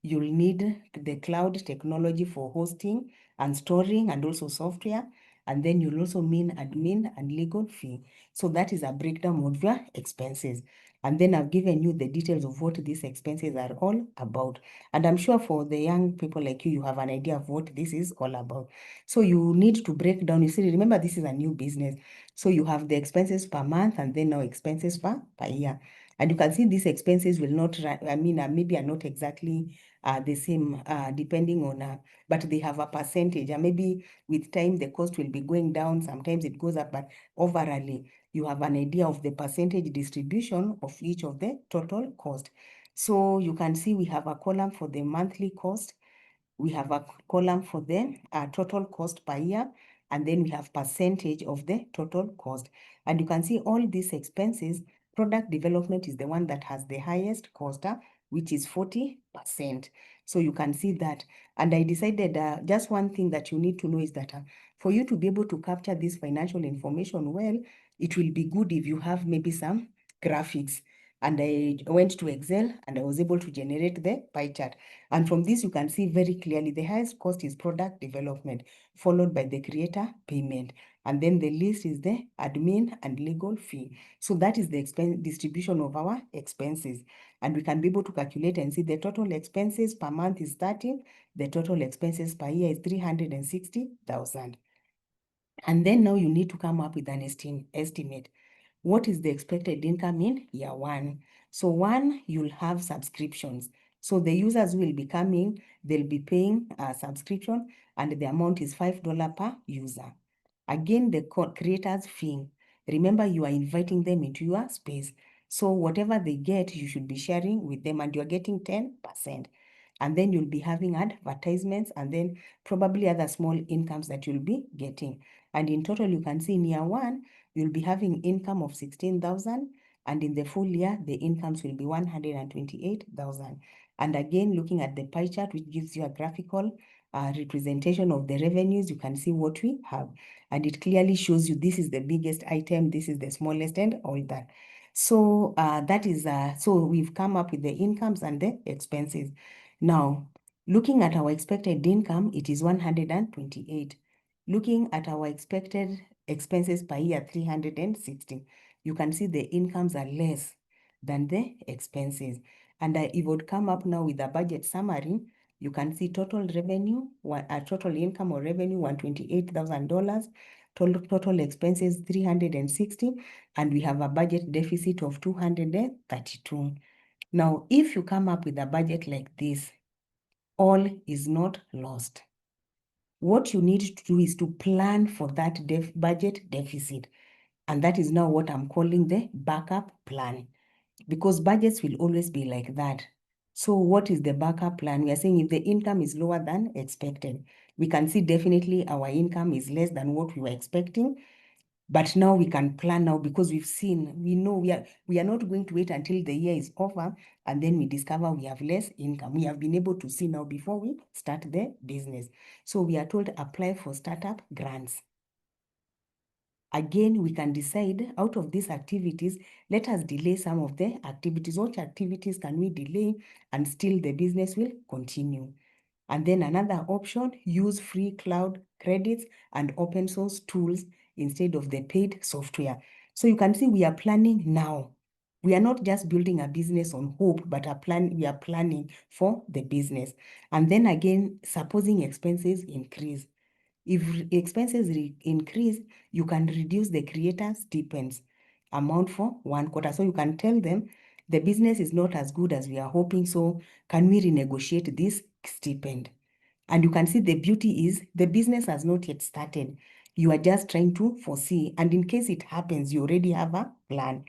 You'll need the cloud technology for hosting and storing and also software. And then you'll also mean admin and legal fee. So that is a breakdown of your expenses. And then I've given you the details of what these expenses are all about. And I'm sure for the young people like you have an idea of what this is all about. So you need to break down. You see, remember, this is a new business. So you have the expenses per month and then now expenses per year. And you can see these expenses will not, maybe are not exactly the same, depending on, but they have a percentage. And maybe with time, the cost will be going down. Sometimes it goes up, but overall, you have an idea of the percentage distribution of each of the total cost. So you can see we have a column for the monthly cost. We have a column for the total cost per year, and then we have percentage of the total cost. And you can see all these expenses, product development is the one that has the highest cost, which is 40%. So you can see that. And I decided just one thing that you need to know is that for you to be able to capture this financial information well, it will be good if you have maybe some graphics. And I went to Excel and I was able to generate the pie chart. And from this, you can see very clearly the highest cost is product development, followed by the creator payment. And then the list is the admin and legal fee. So that is the expense distribution of our expenses. And we can be able to calculate and see the total expenses per month is 30. The total expenses per year is 360,000. And then now you need to come up with an estimate. What is the expected income in year one? So one, you'll have subscriptions. So the users will be coming, they'll be paying a subscription, and the amount is $5 per user. Again, the creators fee. Remember, you are inviting them into your space. So whatever they get, you should be sharing with them, and you're getting 10%. And then you'll be having advertisements and then probably other small incomes that you'll be getting. And in total, you can see in year one, you'll be having income of 16,000, and in the full year, the incomes will be 128,000. And again, looking at the pie chart, which gives you a graphical representation of the revenues, you can see what we have. And it clearly shows you this is the biggest item, this is the smallest, and all that. So that is, so we've come up with the incomes and the expenses. Now, looking at our expected income, it is 128. Looking at our expected expenses per year, 360. You can see the incomes are less than the expenses. And it would come up now with a budget summary. You can see total revenue, total income or revenue, $128,000, total expenses, 360, and we have a budget deficit of 232. Now, if you come up with a budget like this, all is not lost. What you need to do is to plan for that budget deficit. And that is now what I'm calling the backup plan, because budgets will always be like that. So what is the backup plan? We are saying if the income is lower than expected, we can see definitely our income is less than what we were expecting. But now we can plan now because we've seen, we know we are not going to wait until the year is over and then we discover we have less income. We have been able to see now before we start the business. So we are told to apply for startup grants. Again, we can decide out of these activities, let us delay some of the activities. What activities can we delay and still the business will continue? And then another option, use free cloud credits and open source tools instead of the paid software. So you can see we are planning now. We are not just building a business on hope, but we are planning for the business. And then again, supposing expenses increase. If expenses increase, you can reduce the creator stipends amount for 1 quarter. So you can tell them the business is not as good as we are hoping, so can we renegotiate this stipend? And you can see the beauty is the business has not yet started. You are just trying to foresee. And in case it happens, you already have a plan.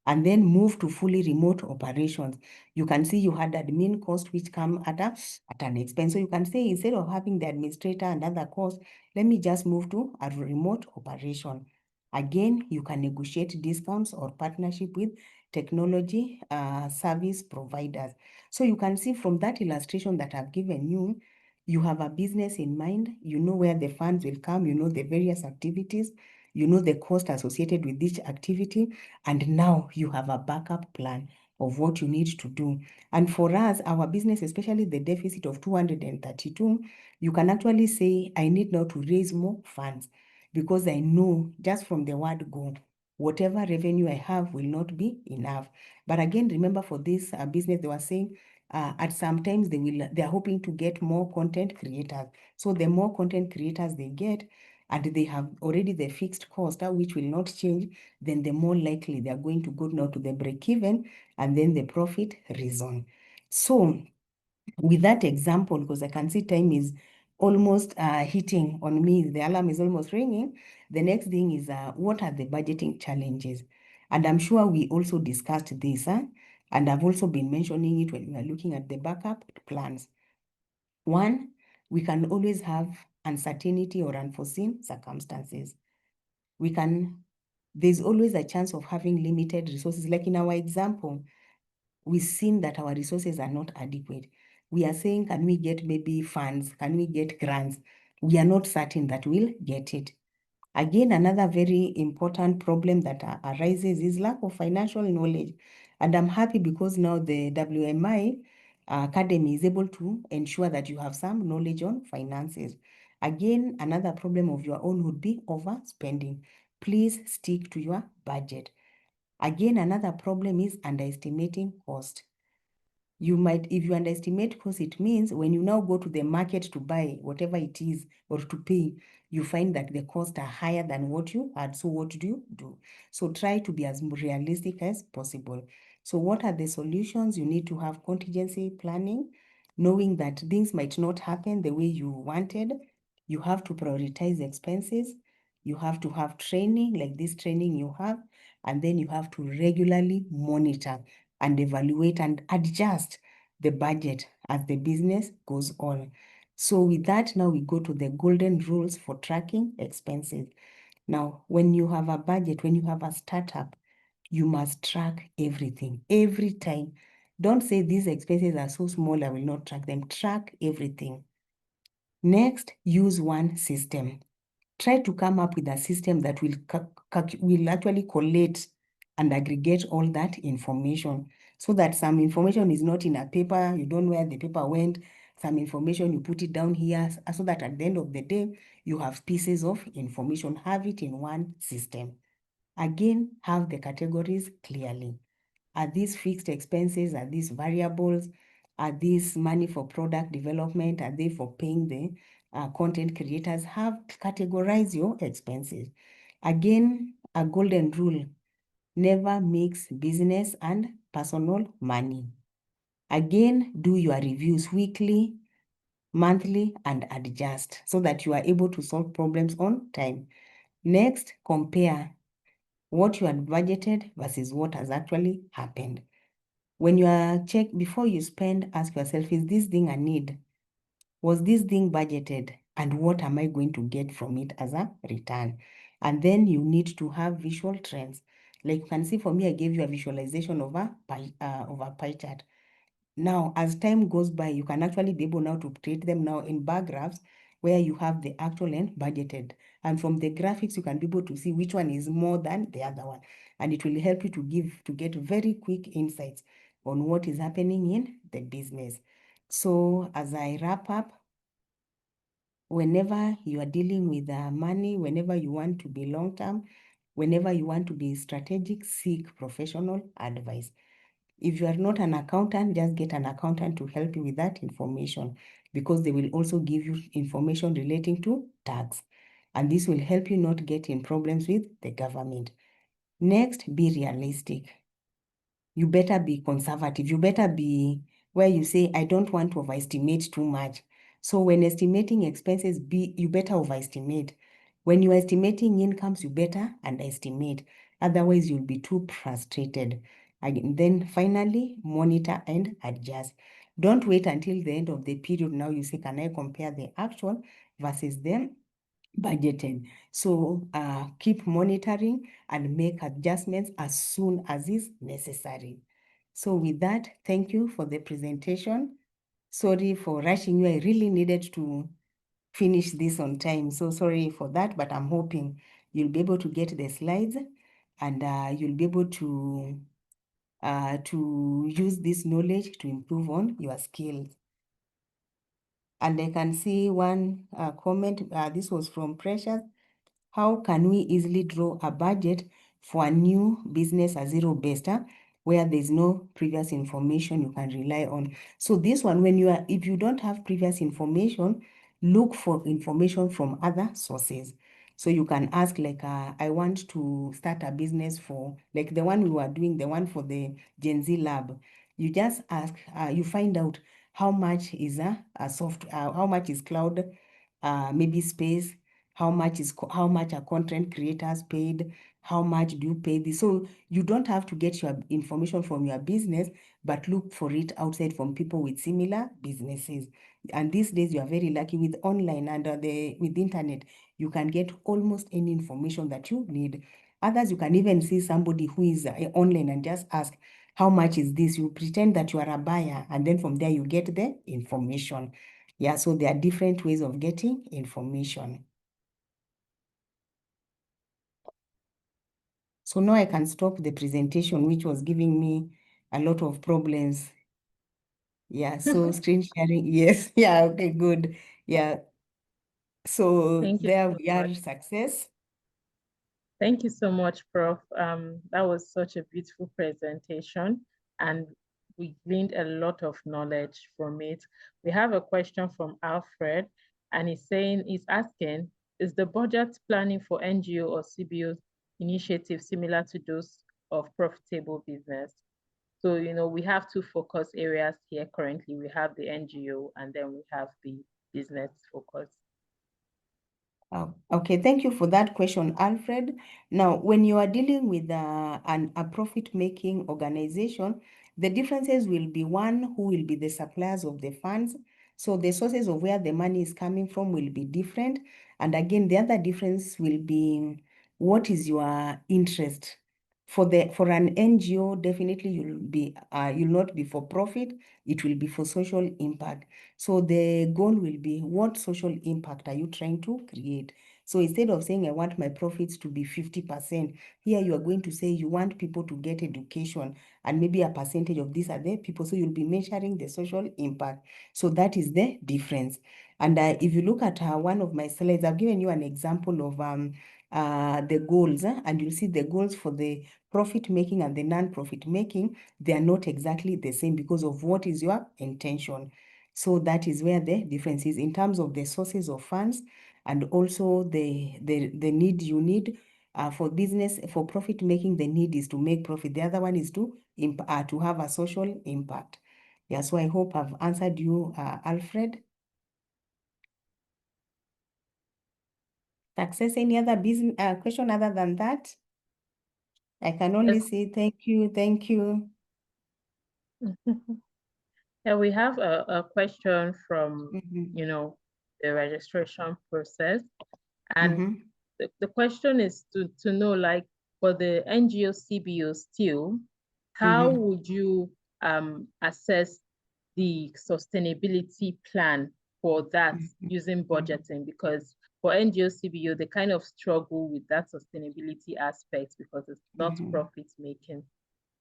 And then move to fully remote operations. You can see you had admin cost which come at an expense. So you can say instead of having the administrator and other costs, let me just move to a remote operation. Again, you can negotiate discounts or partnership with technology service providers. So you can see from that illustration that I've given you, you have a business in mind, you know where the funds will come, you know the various activities, you know the cost associated with each activity, and now you have a backup plan of what you need to do. And for us, our business, especially the deficit of 232, you can actually say, I need now to raise more funds because I know just from the word go, whatever revenue I have will not be enough. But again, remember for this business, they were saying at sometimes they are hoping to get more content creators. So the more content creators they get, and they have already the fixed cost, which will not change, then the more likely they are going to go now to the break even and then the profit reason. So with that example, because I can see time is almost hitting on me, the alarm is almost ringing. The next thing is what are the budgeting challenges? And I'm sure we also discussed this, and I've also been mentioning it when we are looking at the backup plans. One, we can always have uncertainty or unforeseen circumstances. There's always a chance of having limited resources. Like in our example, we've seen that our resources are not adequate. We are saying, can we get maybe funds? Can we get grants? We are not certain that we'll get it. Again, another very important problem that arises is lack of financial knowledge. And I'm happy because now the WMI Academy is able to ensure that you have some knowledge on finances. Again, another problem of your own would be overspending. Please stick to your budget. Again, another problem is underestimating cost. If you underestimate cost, it means when you now go to the market to buy whatever it is or to pay, you find that the costs are higher than what you had. So what do you do? So try to be as realistic as possible. So what are the solutions? You need to have contingency planning, knowing that things might not happen the way you wanted. You have to prioritize expenses. You have to have training like this training you have, and then you have to regularly monitor and evaluate and adjust the budget as the business goes on. So with that, now we go to the golden rules for tracking expenses. Now, when you have a budget, when you have a startup, you must track everything every time. Don't say these expenses are so small, I will not track them. Track everything. Next, use one system. Try to come up with a system that will actually collate and aggregate all that information so that some information is not in a paper, you don't know where the paper went, some information you put it down here, so that at the end of the day, you have pieces of information, have it in one system. Again, have the categories clearly. Are these fixed expenses? Are these variables? Are these money for product development? Are they for paying the content creators? Categorize your expenses. Again, a golden rule: never mix business and personal money. Again, do your reviews weekly, monthly, and adjust so that you are able to solve problems on time. Next, compare what you had budgeted versus what has actually happened. When you are before you spend, ask yourself, is this thing a need? Was this thing budgeted? And what am I going to get from it as a return? And then you need to have visual trends. Like you can see for me, I gave you a visualization of a pie chart. Now, as time goes by, you can actually be able now to create them now in bar graphs where you have the actual and budgeted. And from the graphics, you can be able to see which one is more than the other one. And it will help you to get very quick insights on what is happening in the business. So as I wrap up, whenever you are dealing with money, whenever you want to be long-term, whenever you want to be strategic, seek professional advice. If you are not an accountant, just get an accountant to help you with that information, because they will also give you information relating to tax. And this will help you not get in problems with the government. Next, be realistic. You better be conservative. You better be where you say, I don't want to overestimate too much. So when estimating expenses, you better overestimate. When you're estimating incomes, you better underestimate. Otherwise, you'll be too frustrated. And then finally, monitor and adjust. Don't wait until the end of the period. Now you say, can I compare the actual versus the budgeted? So keep monitoring and make adjustments as soon as is necessary. So with that, thank you for the presentation. Sorry for rushing you. I really needed to finish this on time. So sorry for that, but I'm hoping you'll be able to get the slides and you'll be able to use this knowledge to improve on your skills. And I can see one comment. This was from Precious. How can we easily draw a budget for a new business, a zero-based, where there's no previous information you can rely on? So this one, if you don't have previous information, look for information from other sources. So you can ask, like, I want to start a business for, like the one we were doing, the one for the Gen Z lab. You just ask, you find out how much is how much is cloud, maybe space, how much are content creators paid, how much do you pay this? So you don't have to get your information from your business, but look for it outside from people with similar businesses. And these days you are very lucky with online and with internet, you can get almost any information that you need. Others, you can even see somebody who is online and just ask, how much is this? You pretend that you are a buyer, and then from there you get the information. Yeah, so there are different ways of getting information. So now I can stop the presentation, which was giving me a lot of problems. Yeah, so screen sharing, yes. Yeah, okay, good. Yeah, so Thank you there so we are, much. success. Thank you so much, Prof. That was such a beautiful presentation, and we gleaned a lot of knowledge from it. We have a question from Alfred, and he's asking, is the budget planning for NGO or CBO initiative similar to those of profitable business? So, we have two focus areas here currently. We have the NGO and then we have the business focus. Oh, okay, thank you for that question, Alfred. Now, when you are dealing with a profit-making organization, the differences will be, one, who will be the suppliers of the funds. So the sources of where the money is coming from will be different. And again, the other difference will be, what is your interest? For an NGO, definitely you'll not be for profit, it will be for social impact. So the goal will be, what social impact are you trying to create? So instead of saying, I want my profits to be 50%, here you are going to say you want people to get education, and maybe a percentage of these are the people. So you'll be measuring the social impact. So that is the difference. And if you look at one of my slides, I've given you an example of the goals, and you'll see the goals for the profit making and the non-profit making, they are not exactly the same because of what is your intention. So that is where the difference is in terms of the sources of funds and also the need you need for business, for profit making. The need is to make profit. The other one is to have a social impact. Yeah, so I hope I've answered you, Alfred. Success, any other business question other than that? I can only say thank you, thank you. Yeah, we have a question from, the registration process. And the question is to know, like, for the NGO CBO still, how would you assess the sustainability plan for that using budgeting? Because for NGO CBO, they kind of struggle with that sustainability aspect because it's not profit making.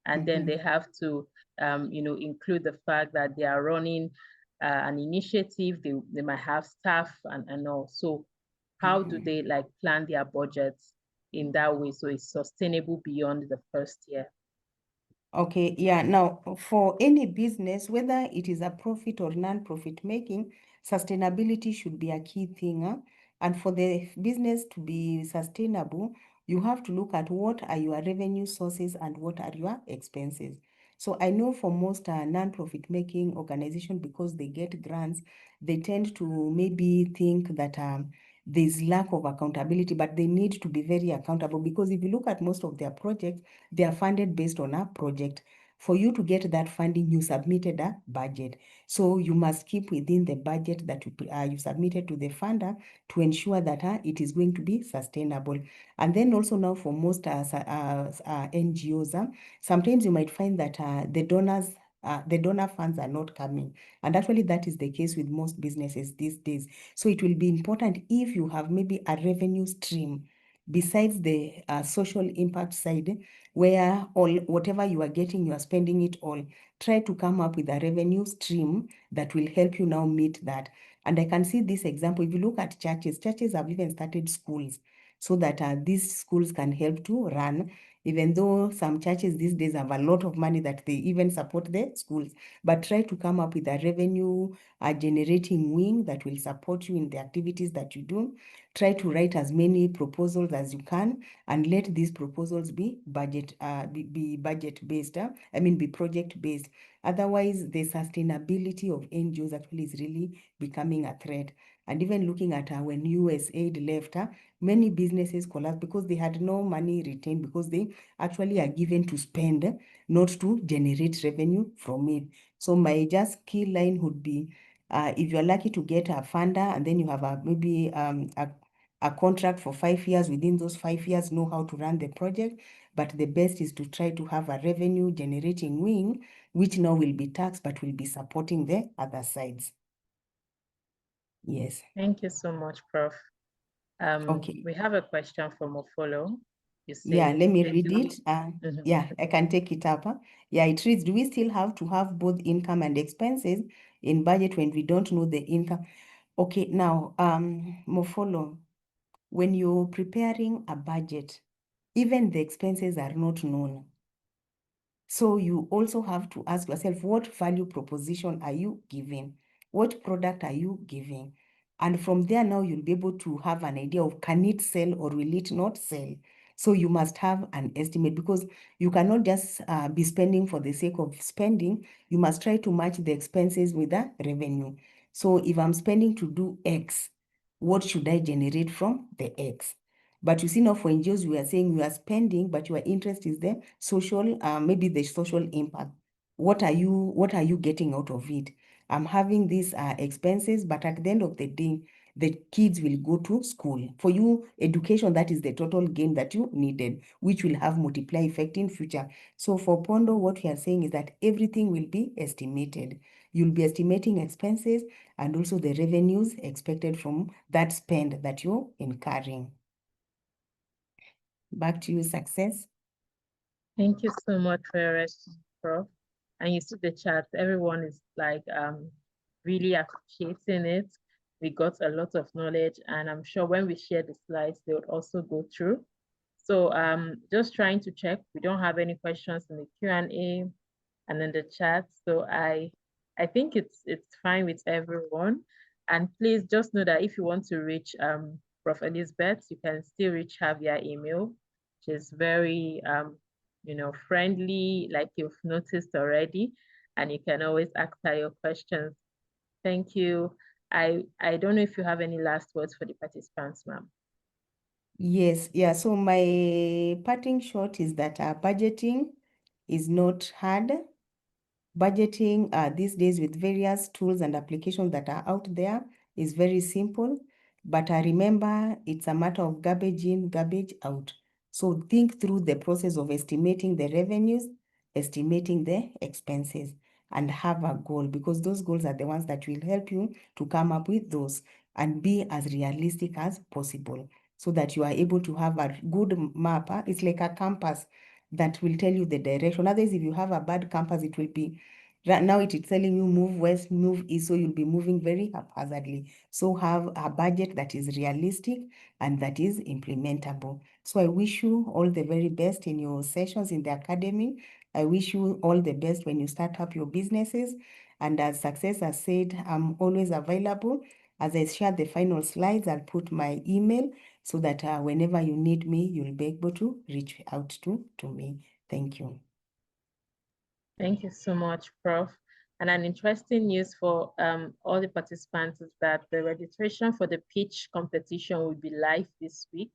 And then they have to, include the fact that they are running an initiative, they might have staff and all. So how do they like plan their budgets in that way so it's sustainable beyond the first year? Okay, yeah. Now, for any business, whether it is a profit or non-profit making, sustainability should be a key thing. And for the business to be sustainable, you have to look at what are your revenue sources and what are your expenses. So I know for most non-profit making organizations, because they get grants, they tend to maybe think that there's lack of accountability, but they need to be very accountable, because if you look at most of their projects, they are funded based on a project. For you to get that funding, you submitted a budget. So you must keep within the budget that you submitted to the funder to ensure that it is going to be sustainable. And then also now for most NGOs, sometimes you might find that the donor funds are not coming. And actually that is the case with most businesses these days. So it will be important if you have maybe a revenue stream besides the social impact side, where whatever you are getting, you are spending it all. Try to come up with a revenue stream that will help you now meet that. And I can see this example. If you look at churches have even started schools so that these schools can help to run, even though some churches these days have a lot of money that they even support the schools. But try to come up with a revenue generating wing that will support you in the activities that you do. Try to write as many proposals as you can, and let these proposals be budget based. Be project based. Otherwise, the sustainability of NGOs actually is really becoming a threat. And even looking at when USAID left, many businesses collapsed because they had no money retained, because they actually are given to spend, not to generate revenue from it. So my just key line would be, if you're lucky to get a funder and then you have maybe a contract for 5 years, within those 5 years, know how to run the project. But the best is to try to have a revenue generating wing, which now will be taxed, but will be supporting the other sides. Yes. Thank you so much, Prof. Okay. We have a question from Ofolo. Yeah, let me read it. Yeah, Okay. I can take it up. Yeah, it reads, do we still have to have both income and expenses in budget when we don't know the income? Okay, now, Mofolo, when you're preparing a budget, even the expenses are not known. So you also have to ask yourself, what value proposition are you giving? What product are you giving? And from there now you'll be able to have an idea of, can it sell or will it not sell? So you must have an estimate, because you cannot just be spending for the sake of spending. You must try to match the expenses with the revenue. So if I'm spending to do X, what should I generate from the X? But you see now for NGOs, we are saying you are spending, but your interest is the social, maybe the social impact. What are you getting out of it? I'm having these expenses, but at the end of the day, the kids will go to school. For you, education, that is the total gain that you needed, which will have multiply effect in future. So for Pondo, what we are saying is that everything will be estimated. You'll be estimating expenses and also the revenues expected from that spend that you're incurring. Back to you, Success. Thank you so much for your response, Prof. And you see the chat, everyone is like really appreciating it. we got a lot of knowledge, and I'm sure when we share the slides, they would also go through. So just trying to check, we don't have any questions in the Q&A and in the chat. So I think it's fine with everyone. And please just know that if you want to reach Prof. Elizabeth, you can still reach her via email. She's very friendly, like you've noticed already, and you can always ask her your questions. Thank you. I don't know if you have any last words for the participants, ma'am. Yes, yeah. So my parting shot is that budgeting is not hard. Budgeting these days with various tools and applications that are out there is very simple. But remember, it's a matter of garbage in, garbage out. So think through the process of estimating the revenues, estimating the expenses, and have a goal, because those goals are the ones that will help you to come up with those and be as realistic as possible, so that you are able to have a good map. It's like a compass that will tell you the direction. Otherwise, if you have a bad compass, it will be, right now it is telling you move west, move east, so you'll be moving very haphazardly. So have a budget that is realistic and that is implementable. So I wish you all the very best in your sessions in the academy. I wish you all the best when you start up your businesses. And as Success has said, I'm always available. As I share the final slides, I'll put my email so that whenever you need me, you'll be able to reach out to me. Thank you. Thank you so much, Prof. And an interesting news for all the participants is that the registration for the pitch competition will be live this week.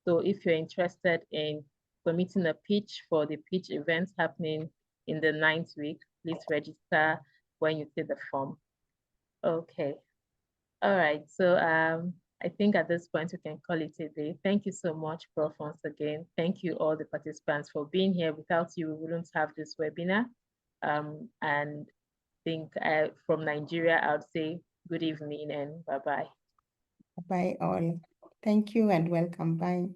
So if you're interested in submitting a pitch for the pitch events happening in the 9th week, please register when you fill the form. Okay. All right. So I think at this point we can call it a day. Thank you so much, Prof, once again. Thank you all the participants for being here. Without you, we wouldn't have this webinar. And think from Nigeria, I would say good evening and bye-bye. Bye all. Thank you and welcome. Bye.